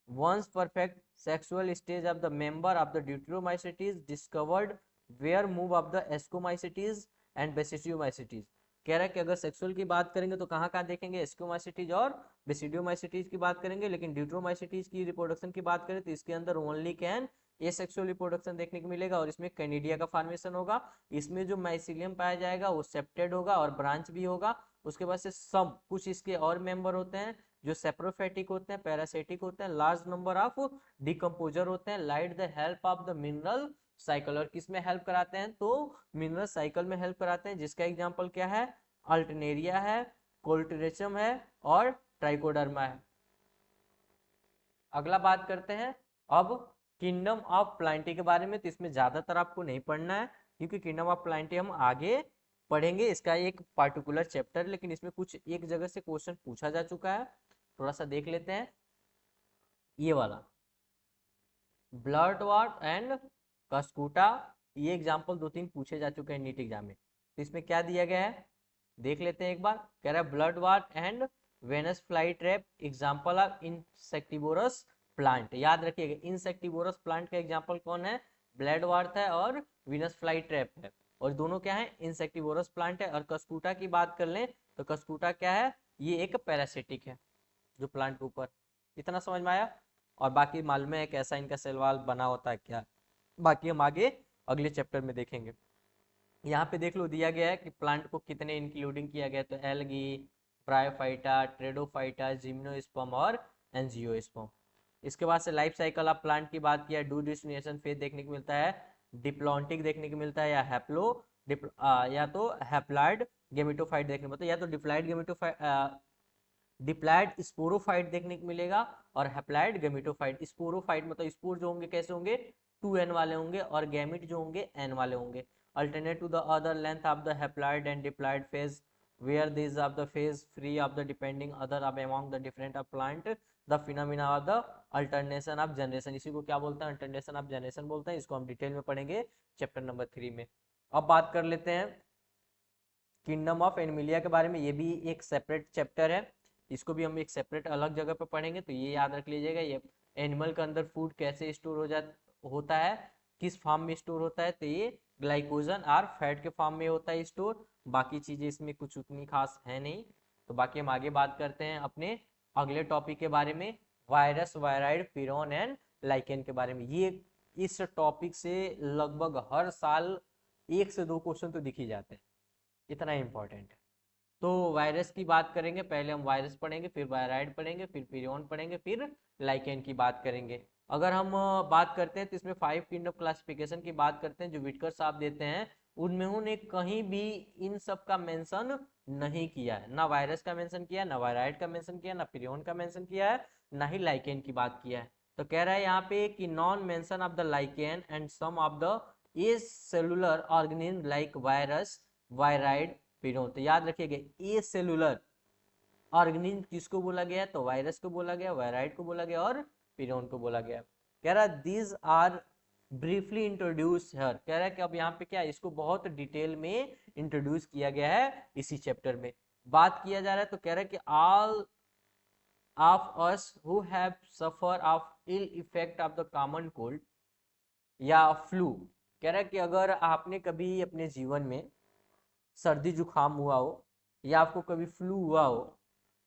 once perfect sexual stage of the member of the deuteromycetes discovered where move of the ascomycetes and basidiomycetes। कह रहा है कि अगर sexual की बात करेंगे तो कहाँ कहाँ देखेंगे, एस्कोमाइसिटीज और बेसिडियोमाइसिटीज की बात करेंगे, लेकिन ड्यूट्रोमाइसिटीज की रिप्रोडक्शन की बात करें तो इसके अंदर ओनली कैन एसेक्सुअल रिप्रोडक्शन देखने को मिलेगा और इसमें कैनिडिया का फॉर्मेशन होगा। इसमें जो माइसिलियम पाया जाएगा वो सेप्टेड होगा और ब्रांच भी होगा। उसके बाद से सब कुछ इसके और मेंबर होते हैं जो सेप्रोफेटिक होते हैं, पैरासिटिक होते हैं, लार्ज नंबर ऑफ डिकम्पोजर होते हैं, light the help of the mineral cycle. और किसमें हेल्प कराते हैं तो मिनरल साइकिल में हेल्प कराते हैं, जिसका एग्जांपल क्या है, अल्टरनेरिया है, कोल्टरेचम है और ट्राइकोडर्मा है। अगला बात करते हैं अब किंगडम ऑफ प्लांटी के बारे में। तो इसमें ज्यादातर आपको नहीं पढ़ना है क्योंकि किंगडम ऑफ प्लांटी हम आगे पढ़ेंगे, इसका एक पार्टिकुलर चैप्टर, लेकिन इसमें कुछ एक जगह से क्वेश्चन पूछा जा चुका है, थोड़ा सा देख लेते हैं। ये वाला ब्लड वाट एंड कस्कूटा, ये एग्जाम्पल 2-3 पूछे जा चुके हैं नीट एग्जाम में। तो इसमें क्या दिया गया है देख लेते हैं एक बार। कह रहा है bladderwort and Venus fly trap example of insectivorous plant. याद रखिएगा इंसेक्टिवोरस प्लांट का एग्जाम्पल कौन है, ब्लड वार्थ है और वीनस फ्लाई ट्रैप है, और दोनों क्या है इंसेक्टिवोरस प्लांट है। और कस्कूटा की बात कर लें तो कस्कूटा क्या है, ये एक पैरासिटिक है जो प्लांट के ऊपर। इतना समझ में आया, और बाकी मालूम है कैसा इनका सेल वॉल बना होता है क्या, बाकी हम आगे अगले चैप्टर में देखेंगे। यहाँ पे देख लो दिया गया है कि प्लांट को कितने इंक्लूडिंग किया गया, तो एल्गी, ब्रायोफाइटा, ट्रेडोफाइटा, जिम्नोस्पर्म और एंजियोस्पर्म। इसके बाद से लाइफ साइकिल ऑफ प्लांट की बात किया, डू डिस्टिनेशन फेज देखने को मिलता है, डिप्लॉन्टिक देखने को मिलता है या या तो हैप्लॉइड गेमेटोफाइट देखने को मिलता है, या तो डिप्लॉइड स्पोरोफाइट देखने को मिलेगा और हैप्लॉइड गेमेटोफाइट। स्पोरोफाइट मतलब स्पोर जो होंगे कैसे होंगे 2n वाले होंगे और गैमेट जो होंगे n वाले होंगे। alternate to the other length of the haploid and diploid phase where these of the phase free of the depending other of among the different of plant the phenomena of the alternation of generation। इसी को क्या बोलते हैं alternation of generation बोलते हैं। इसको हम detail में पढ़ेंगे चैप्टर नंबर 3 में। अब बात कर लेते हैं किंगडम ऑफ एनिमलिया के बारे में, ये भी एक सेपरेट चैप्टर है, इसको भी हम एक सेपरेट अलग जगह पे पढ़ेंगे। तो ये याद रख लीजिएगा, ये एनिमल के अंदर फूड कैसे स्टोर होता है, किस फॉर्म में स्टोर होता है, तो ये ग्लाइकोजन और फैट के फॉर्म में होता है स्टोर। बाकी चीजें इसमें कुछ उतनी खास है नहीं। तो बाकी हम आगे बात करते हैं अपने अगले टॉपिक के बारे में, वायरस, वायराइड, पिरोन एंड लाइकेन के बारे में। ये इस टॉपिक से लगभग हर साल 1 से 2 क्वेश्चन तो दिख ही जाते हैं, इतना इंपॉर्टेंट है। तो वायरस की बात करेंगे, पहले हम वायरस पढ़ेंगे, फिर वायराइड पढ़ेंगे, फिर पिरियन पढ़ेंगे, फिर लाइकेन की बात करेंगे। अगर हम बात करते हैं तो इसमें 5 किंगडम क्लासिफिकेशन की बात करते हैं जो विटकर साहब देते हैं, उनमें उन्होंने कहीं भी इन सब का मेंशन नहीं किया है, ना वायरस का मेंशन किया है, ना वायराइड का मेंशन किया है, ना पिरियन का मेंशन किया है, ना ही लाइकेन की बात किया है। तो कह रहा है यहाँ पे कि non mention of the lichen and some of the acellular organism like virus, viroid, prion. तो याद रखिएगा ए सेलुलर ऑर्गेनिज्म किसको बोला गया, तो वायरस को बोला गया, वायराइड को बोला गया और पिरियन को बोला गया। कह रहा these are briefly introduce here, कह रहा है कि अब यहाँ पे क्या इसको बहुत डिटेल में इंट्रोड्यूस किया गया है इसी चैप्टर में। बात किया जा रहा है तो कह रहा है कि all of us who have suffer of ill effect of the common cold या फ्लू, कह रहा है कि अगर आपने कभी अपने जीवन में सर्दी जुकाम हुआ हो या आपको कभी फ्लू हुआ हो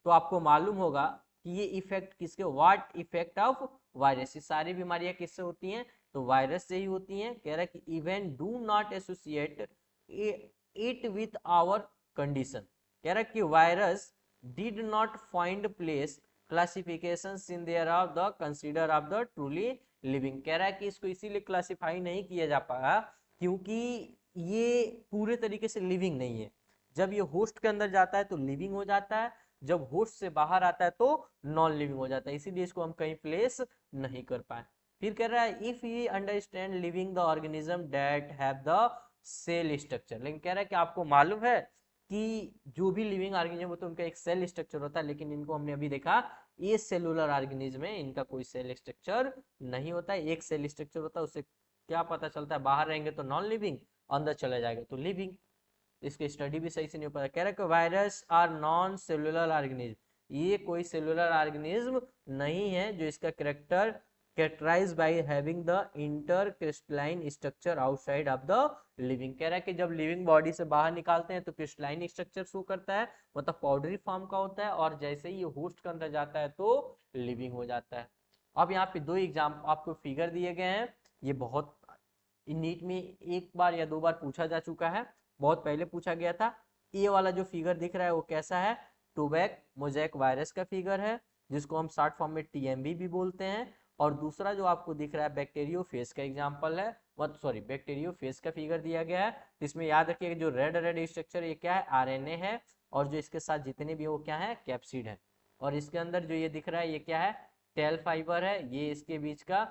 तो आपको मालूम होगा कि ये इफेक्ट किसके, व्हाट इफेक्ट ऑफ वायरस। ये सारी बीमारियां किससे होती हैं, तो वायरस से ही होती हैं। कह रहा है कि even do not associate it with our condition. कह रहा है कि virus did not find place classification in their of the consider of the truly living. कह रहा है कि इसको इसीलिए क्लासिफाई नहीं किया जा पाया क्योंकि ये पूरे तरीके से लिविंग नहीं है। जब ये होस्ट के अंदर जाता है तो लिविंग हो जाता है, जब होस्ट से बाहर आता है तो नॉन लिविंग हो जाता है, इसीलिए इसको हम कहीं प्लेस नहीं कर पाए। फिर कह रहा है if you understand living the organism that have the cell structure, लेकिन कह रहा है कि आपको मालूम है कि जो भी लिविंग ऑर्गेनिज्म होता है उनका एक सेल स्ट्रक्चर होता है, लेकिन इनको हमने अभी देखा ये सेलुलर ऑर्गेनिज्म है, इनका कोई सेल स्ट्रक्चर नहीं होता है, एक सेल स्ट्रक्चर होता है, उससे क्या पता चलता है, बाहर रहेंगे तो नॉन लिविंग, अंदर चला जाएगा तो लिविंग। इसकी स्टडी भी सही से नहीं हो पाता। कह रहा है कि virus are non cellular organism, ये कोई सेलुलर ऑर्गेनिज्म नहीं है जो इसका characterize by having the inter crystalline structure outside of the living. कह रहा है कि जब लिविंग बॉडी से बाहर निकालते हैं तो क्रिस्टलाइन स्ट्रक्चर शो करता है, मतलब पाउडरी फॉर्म का होता है, और जैसे ही ये होस्ट के अंदर जाता है तो लिविंग हो जाता है। अब यहाँ पे दो एग्जाम आपको फिगर दिए गए हैं, ये बहुत नीट में एक बार या दो बार पूछा जा चुका है, बहुत पहले पूछा गया था। ये वाला जो फिगर दिख रहा है वो कैसा है, टूबैक मोजैक वायरस का फिगर है, जिसको हम शॉर्ट फॉर्म में टीएमवी भी बोलते हैं। और दूसरा जो आपको दिख रहा है बैक्टीरियोफेज का एग्जांपल है, सॉरी बैक्टीरियोफेज का फिगर दिया गया है। इसमें याद रखिएगा जो रेड रेड स्ट्रक्चर ये क्या है, आरएनए है, और जो इसके साथ जितने भी वो क्या है, कैप्सिड है। और इसके अंदर जो ये दिख रहा है ये क्या है, टेल फाइबर है, ये इसके बीच का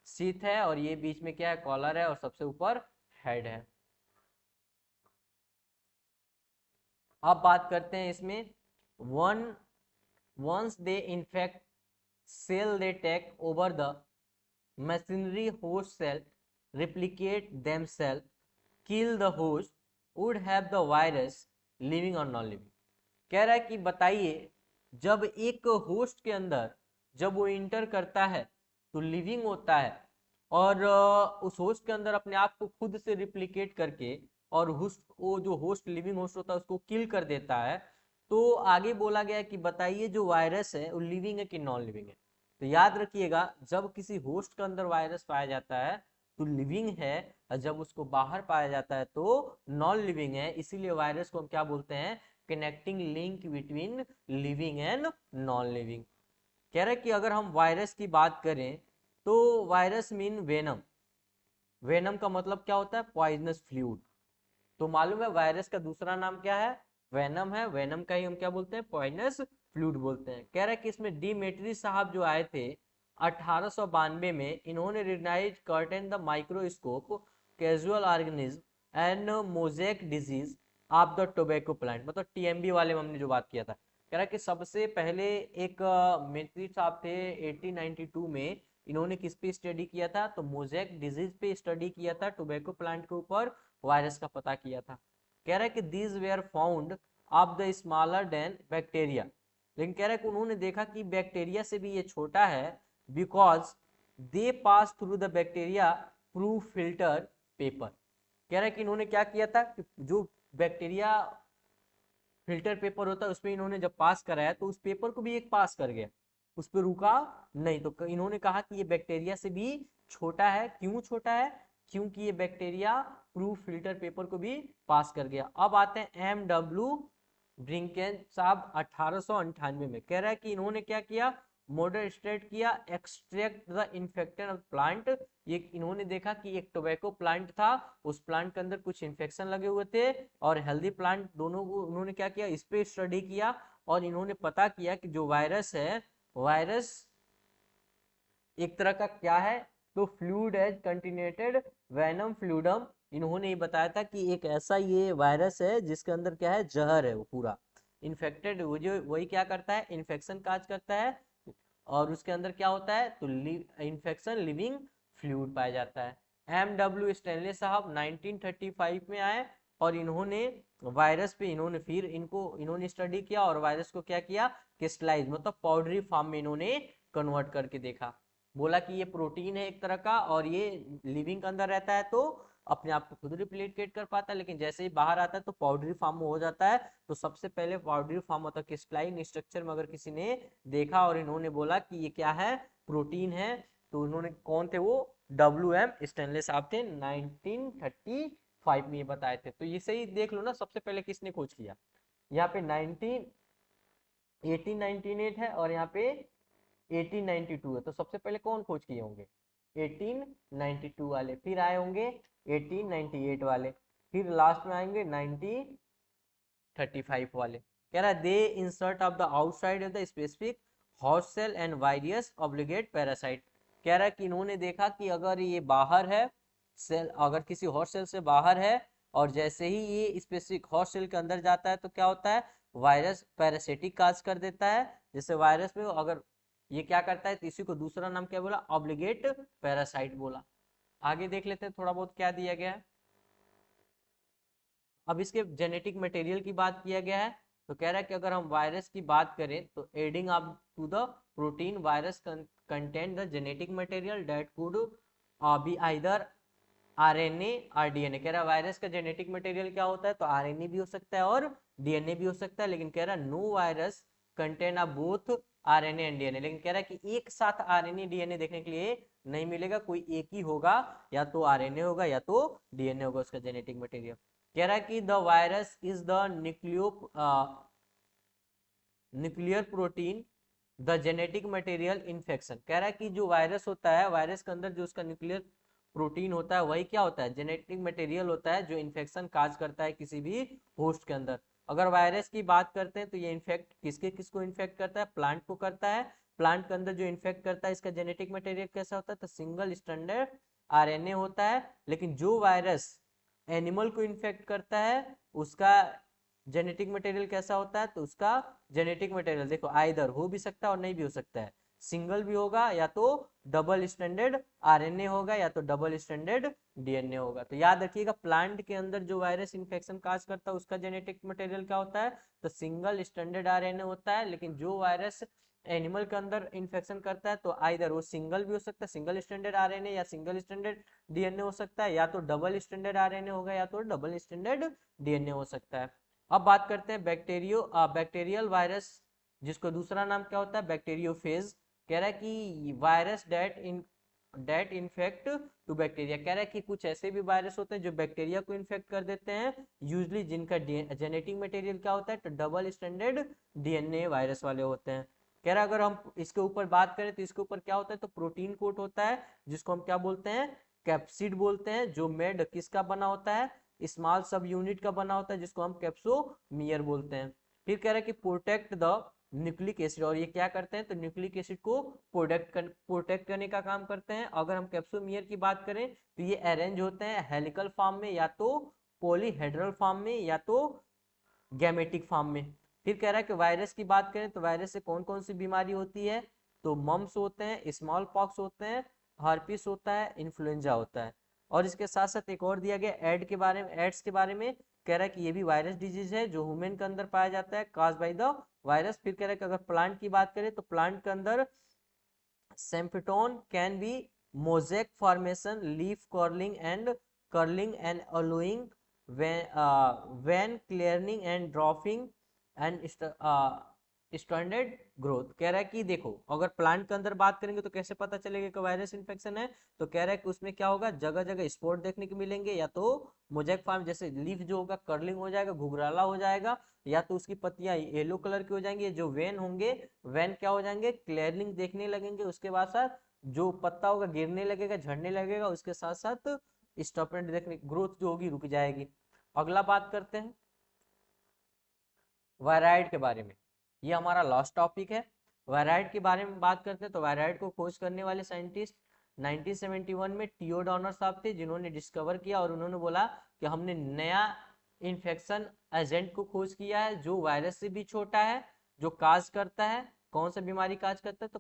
शीथ है, और ये बीच में क्या है, कॉलर है, और सबसे ऊपर हेड है। अब बात करते हैं इसमें once they infect cell they take over the machinery, host cell replicate themselves, kill the host, would have the virus living or non living। कह रहा है कि बताइए जब एक होस्ट के अंदर जब वो इंटर करता है तो लिविंग होता है, और उस होस्ट के अंदर अपने आप को खुद से रिप्लिकेट करके और होस्ट, वो जो होस्ट लिविंग होस्ट होता है उसको किल कर देता है। तो आगे बोला गया है कि बताइए जो वायरस है वो लिविंग है कि नॉन लिविंग है। तो याद रखिएगा जब किसी होस्ट के अंदर वायरस पाया जाता है तो लिविंग है, और जब उसको बाहर पाया जाता है तो नॉन लिविंग है। इसीलिए वायरस को हम क्या बोलते हैं, connecting link between living and non living. कह रहे कि अगर हम वायरस की बात करें तो वायरस मीन वेनम, वेनम का मतलब क्या होता है, पॉइजनस फ्लूइड। तो मालूम है वायरस का दूसरा नाम क्या है, वेनम है, वेनम का ही हम क्या बोलते हैं, पॉइजनस फ्लूइड बोलते हैं। कह रहा है कि इसमें डिमेट्री साहब जो आए थे 1892 में, इन्होंने recognize certain the microscope casual organism and mosaic disease of the tobacco plant, मतलब टीएमबी वाले में हमने जो बात किया था। कह रहा है कि सबसे पहले एक मेट्री साहब थे 1892 में, इन्होंने किस पे स्टडी किया था, तो मोजेक डिजीज पे स्टडी किया था, टोबैको प्लांट के ऊपर वायरस का पता किया था। कह रहा है कि these where found of the smaller than bacteria, लेकिन कह रहा है कि उन्होंने देखा कि बैक्टीरिया से भी ये छोटा है, because they pass through the bacteria proof filter paper. कह रहा है कि इन्होंने क्या किया था कि जो बैक्टीरिया फिल्टर पेपर होता है उसमें इन्होंने जब पास कराया तो उस पेपर को भी एक पास कर गया, उस पर रुका नहीं। तो इन्होंने कहा कि ये बैक्टीरिया से भी छोटा है। क्यों छोटा है, क्योंकि ये बैक्टीरिया प्रूफ फिल्टर पेपर को भी पास कर गया। अब आते हैं एम.डब्ल्यू. ब्रिंकेन साहब 1898 में। कह रहा है कि इन्होंने क्या किया, मॉडल स्टेट किया, एक्सट्रैक्ट द इन्फेक्टेड प्लांट। ये इन्होंने देखा कि एक टोबैको प्लांट था, उस प्लांट के अंदर कुछ इन्फेक्शन लगे हुए थे, और हेल्दी प्लांट, दोनों को उन्होंने क्या किया, इस पे स्टडी किया, और इन्होंने पता किया कि जो वायरस है, वायरस एक तरह का क्या है, तो फ्लूइड है कंटिन्यूटेड वेनम फ्लूइडम। इन्होंने ये बताया था कि एक ऐसा ये वायरस है जिसके अंदर क्या है, जहर है वो पूरा इन्फेक्टेड, वो जो वही क्या करता है, इन्फेक्शन काज करता है, और उसके अंदर क्या होता है, तो इन्फेक्शन लिविंग फ्लूइड पाया जाता है। एम.डब्ल्यू. स्टैनले साहब 1935 में आए, और इन्होंने वायरस पे इन्होंने स्टडी किया, और वायरस को क्या किया, क्रिस्टलाइज मतलब पाउडरी फॉर्म में इन्होंने कन्वर्ट करके देखा। बोला कि ये प्रोटीन है एक तरह का, और ये लिविंग के अंदर रहता है तो अपने आप को खुद रिप्लिकेट कर पाता है, लेकिन जैसे ही बाहर आता है तो पाउडरी फॉर्म में हो जाता है। तो सबसे पहले पाउडरी फॉर्म होता है क्रिस्टलाइन स्ट्रक्चर में, अगर किसी ने देखा और इन्होंने बोला कि ये क्या है, प्रोटीन है, तो उन्होंने कौन थे, वो W.M. स्टैनले साहब थे, 1935 में ये बताए थे। तो ये सही देख लो ना, सबसे पहले किसने खोज किया, यहाँ पे 1898 है, और यहाँ पे 1892 है। तो सबसे पहले कौन खोज किए होंगे, 1892 वाले, फिर आए होंगे 1898 वाले, फिर लास्ट में आएंगे 1935 वाले। कह रहा है they insert of the outside of the specific host cell and viruses obligate parasite. कह रहा है कि इन्होंने देखा कि अगर ये बाहर है सेल, अगर किसी हॉस्ट सेल से बाहर है, और जैसे ही ये स्पेसिफिक हॉस्ट सेल के अंदर जाता है तो क्या होता है, वायरस पैरासिटिक काज कर देता है। जैसे वायरस में अगर ये क्या करता है, तो इसी को दूसरा नाम क्या बोला, ऑब्लिगेट पैरासाइट बोला। आगे देख लेते हैं थोड़ा बहुत क्या दिया गया है। अब इसके जेनेटिक मटेरियल की बात किया गया है, तो कह रहा है कि अगर हम वायरस की बात करें तो adding up to the protein virus contain the genetic material that could be either RNA और डीएनए। कह रहा है वायरस का जेनेटिक मटेरियल क्या होता है, तो आरएनए भी हो सकता है और डीएनए भी हो सकता है, लेकिन कह रहा है no virus contain of both RNA and DNA. लेकिन कह रहा है कि एक साथ आरएनए डीएनए देखने के लिए नहीं मिलेगा, कोई एक ही होगा, या तो आरएनए होगा या तो डीएनए होगा उसका जेनेटिक मटेरियल। कह रहा है कि the virus is the nuclear protein the genetic material infection. कह रहा है कि जो वायरस होता है, वायरस के अंदर जो उसका न्यूक्लियर प्रोटीन होता है वही क्या होता है, जेनेटिक मटेरियल होता है जो इन्फेक्शन काज करता है किसी भी होस्ट के अंदर। अगर वायरस की बात करते हैं तो ये इन्फेक्ट किसको इन्फेक्ट करता है, प्लांट को करता है। प्लांट के अंदर जो इन्फेक्ट करता है इसका जेनेटिक मटेरियल कैसा होता है, तो सिंगल स्ट्रैंडेड आरएनए होता है। लेकिन जो वायरस एनिमल को इन्फेक्ट करता है उसका जेनेटिक मटेरियल कैसा होता है, तो उसका जेनेटिक मटेरियल देखो आइदर हो भी सकता है और नहीं भी हो सकता है, सिंगल भी होगा या तो डबल स्ट्रैंडेड आरएनए होगा या तो डबल स्ट्रैंडेड डीएनए होगा। तो याद रखिएगा प्लांट के अंदर जो वायरस इन्फेक्शन काज करता है उसका जेनेटिक मटेरियल क्या होता है, तो सिंगल स्ट्रैंडेड आरएनए होता है। लेकिन जो वायरस एनिमल के अंदर इन्फेक्शन करता है तो आइदर वो सिंगल भी हो सकता है, सिंगल स्ट्रैंडेड आरएनए, या सिंगल स्ट्रैंडेड डीएनए हो सकता है, या तो डबल स्ट्रैंडेड आरएनए होगा या तो डबल स्ट्रैंडेड डीएनए हो सकता है। अब बात करते हैं बैक्टीरियल वायरस, जिसको दूसरा नाम क्या होता है, बैक्टीरियोफेज। कह रहा है कि virus that infect to bacteria. कह रहा है कि कुछ ऐसे भी वायरस होते हैं जो बैक्टीरिया को इन्फेक्ट कर देते हैं, यूजली जिनका जेनेटिक मटेरियल क्या होता है, तो डबल स्टैंडर्ड डीएनए वायरस वाले होते हैं। कह रहा है अगर हम इसके ऊपर बात करें तो इसके ऊपर क्या होता है, तो प्रोटीन कोट होता है जिसको हम क्या बोलते हैं, कैप्सिड बोलते हैं, जो मेड किसका बना होता है, स्मॉल सब यूनिट का बना होता है जिसको हम कैप्सोमियर बोलते हैं। फिर कह रहा है कि प्रोटेक्ट द न्यूक्लिक एसिड, और ये क्या करते हैं, तो न्यूक्लिक एसिड को प्रोटेक्ट करने का काम करते हैं। अगर हम कैप्सोमियर की बात करें तो ये अरेंज होते हैं हेलिकल फॉर्म में, या तो पॉलीहेड्रल फॉर्म में, या तो गैमेटिक फॉर्म में। फिर कह रहा है कि वायरस की बात करें तो वायरस से कौन कौन सी बीमारी होती है, तो मम्स होते हैं, स्मॉल पॉक्स होते हैं, हार्पिस होता है, इन्फ्लुएंजा होता है। और इसके साथ साथ एक और दिया गया एड्स के बारे में। कह रहा है कि ये भी वायरस डिजीज है जो ह्यूमन के अंदर पाया जाता है, काज बाय द वायरस। फिर कह रहा है कि अगर प्लांट की बात करें तो प्लांट के अंदर symptom can be mosaic formation, leaf curling and allowing when clearing and dropping and standard growth. कह रहा है कि देखो अगर प्लांट के अंदर बात करेंगे तो कैसे पता चलेगा कि वायरस इन्फेक्शन है, तो कह रहा है कि उसमें क्या होगा, जगह जगह स्पॉट देखने को मिलेंगे, या तो मोजेक फॉर्म जैसे लीफ जो होगा कर्लिंग हो जाएगा, घुघराला हो जाएगा, या तो उसकी पत्तियां येलो कलर की हो जाएंगी, जो वेन होंगे वैन क्या हो जाएंगे, क्लियरिंग देखने लगेंगे, उसके बाद साथ जो पत्ता होगा गिरने लगेगा, झड़ने लगेगा, उसके साथ साथ स्टॉपमेंट देखने, ग्रोथ जो होगी रुक जाएगी। अगला बात करते हैं वायराइड के बारे में, ये हमारा लास्ट टॉपिक है। वायराइड के बारे में बात करते हैं तो वायराइड को खोज करने वाले साइंटिस्ट 1971 में टियोडोनर साहब थे, जिन्होंने डिस्कवर किया और उन्होंने बोला कि हमने नया इन्फेक्शन एजेंट को खोज किया है जो वायरस से भी छोटा है, जो काज करता है, कौन सा बीमारी काज करता है, तो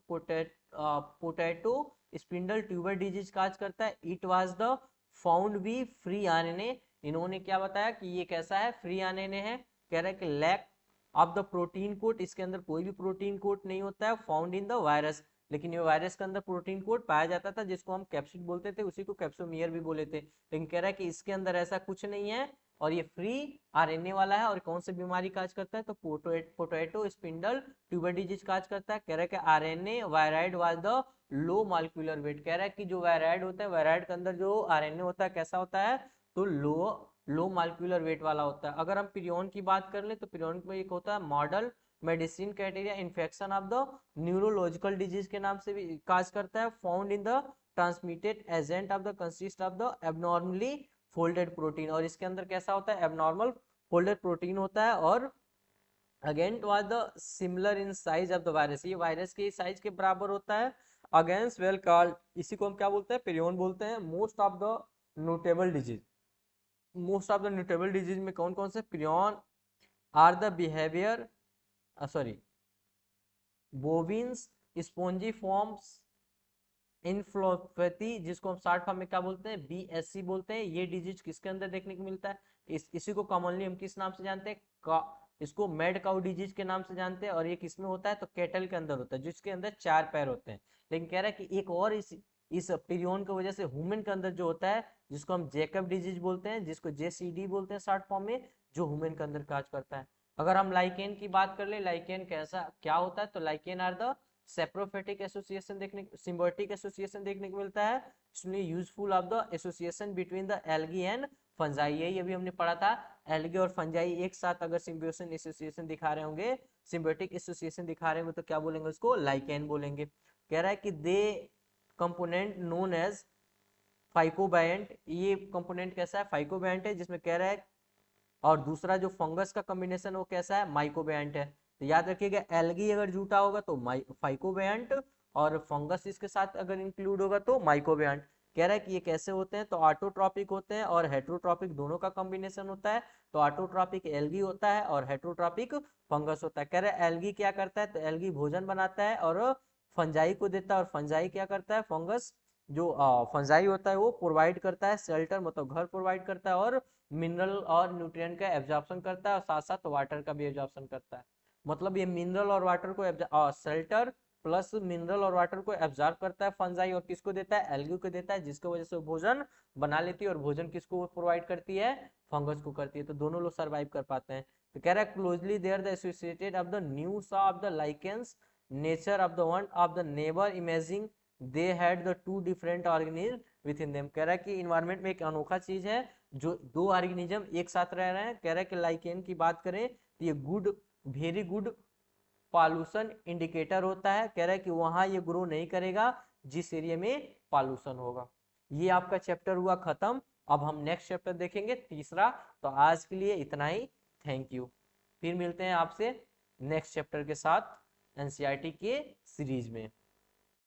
potato spindle tuber disease cause करता है। It was the found B free RNA. इन्होंने क्या बताया कि ये कैसा है, फ्री आरएनए है। कह रहा है कि lack of the protein coat, इसके अंदर कोई भी प्रोटीन कोट नहीं होता है, फाउंड इन द वायरस। लेकिन ये वायरस के अंदर प्रोटीन कोट पाया जाता था जिसको हम कैप्सिड बोलते थे, उसी को कैप्सोमियर भी बोले थे। लेकिन कह रहा है कि इसके अंदर ऐसा कुछ नहीं है और ये फ्री आरएनए वाला है। और कौन सी बीमारी काज करता है, तो potato spindle tuber disease cause करता है। कह रहा है कि RNA wired was the low molecular weight. कह रहा है कि जो वायराइड होता है, वायराइड के अंदर जो आरएनए होता है कैसा होता है, तो लो मॉलिक्यूलर वेट वाला होता है। अगर हम प्रियोन की बात कर ले तो प्रियोन में एक होता है model medicine criteria infection of the neurological disease के नाम से भी काज करता है। Found in the transmitted agent of the consist of the abnormally folded protein. और इसके अंदर कैसा होता है, एबनॉर्मल फोल्डेड प्रोटीन होता है। और again was the similar in size of the virus, ये वायरस के साइज के बराबर होता है। अगेंस्ट वेल कॉल्ड, इसी को हम क्या बोलते हैं, प्रियोन बोलते हैं। Most of the notable disease, most of the notable disease में कौन कौन से, prion are the behaviour sorry bovines, spongiform, encephalopathy, जिसको हम शॉर्ट फॉर्म में क्या बोलते हैं, BSC बोलते हैं। ये डिजीज किसके अंदर देखने को मिलता है, इसी को कॉमनली हम किस नाम से जानते हैं, इसको मैड काउ डिजीज के नाम से जानते हैं। और ये किसमें होता है, तो कैटल के अंदर होता है, जिसके अंदर 4 पैर होते हैं। लेकिन कह रहा है कि एक और इस पीरियड की वजह से ह्यूमन के अंदर जो होता है, जिसको हम जेकब डिजीज बोलते हैं, जिसको JCD बोलते हैं शॉर्ट फॉर्म में, जो ह्यूमन के अंदर काज करता है। अगर हम लाइकेन की बात कर ले, लाइकेन कैसा क्या होता है, तो lichen are the saprophytic association symbiotic association देखने को मिलता है। इसमें useful of the association between the algae and fungi, यही अभी हमने पढ़ा था। एल्गी और फंजाई एक साथ अगर सिम्बियोशन एसोसिएशन दिखा रहे होंगे, सिम्बायोटिक एसोसिएशन दिखा रहे होंगे, तो क्या बोलेंगे उसको, लाइकेन बोलेंगे। कह रहा है कि दे कंपोनेंट नोन एज फाइकोबायंट, ये कंपोनेंट कैसा है, फाइकोबायंट है, जिसमें कह रहा है। और दूसरा जो फंगस का कॉम्बिनेशन वो कैसा है, माइकोबायंट है। तो याद रखिएगा, एल्गी अगर जुटा होगा तो फाइकोबायंट, और फंगस इसके साथ अगर इंक्लूड होगा तो माइकोबायंट। कह रहा है कि ये कैसे होते हैं, तो ऑटोट्रॉपिक होते हैं और हेट्रोट्रॉपिक दोनों का कॉम्बिनेशन होता है। तो ऑटोट्रॉपिक एल्गी होता है और हेट्रोट्रॉपिक फंगस होता है। कह रहा है एल्गी क्या करता है, तो एल्गी भोजन बनाता है और फंजाई को देता है, और फंजाई क्या करता है, फंगस जो फंजाई होता है वो प्रोवाइड करता है शेल्टर, मतलब घर प्रोवाइड करता है, और मिनरल और न्यूट्रिएंट का एब्जॉर्प्शन करता है, और साथ साथ वाटर का भी एब्जॉर्प्शन करता है। मतलब ये मिनरल और वाटर को शेल्टर प्लस मिनरल और वाटर को एब्जॉर्ब करता है फंजाई, और किसको देता है, एल्गी को देता है, जिसकी वजह से वो भोजन बना लेती है। और भोजन किसको प्रोवाइड करती है, फंगस को करती है। तो दोनों लोग सर्वाइव कर पाते हैं। तो कह रहा है closely there the associated of the new saw of the lichens nature of the one of the neighbour imaging they had the two different organism within them. कह रहा है कि इन्वायरमेंट में एक अनोखा चीज है, जो दो ऑर्गेनिज्म एक साथ रह रहे हैं। कह रहा है कि लाइकेन की बात करें तो ये good, very good pollution indicator होता है। कह रहा है कि वहां ये ग्रो नहीं करेगा जिस एरिया में पॉल्यूशन होगा। ये आपका चैप्टर हुआ खत्म। अब हम नेक्स्ट चैप्टर देखेंगे, तीसरा। तो आज के लिए इतना ही, थैंक यू। फिर मिलते हैं आपसे नेक्स्ट चैप्टर के साथ एनसीईआरटी के सीरीज में।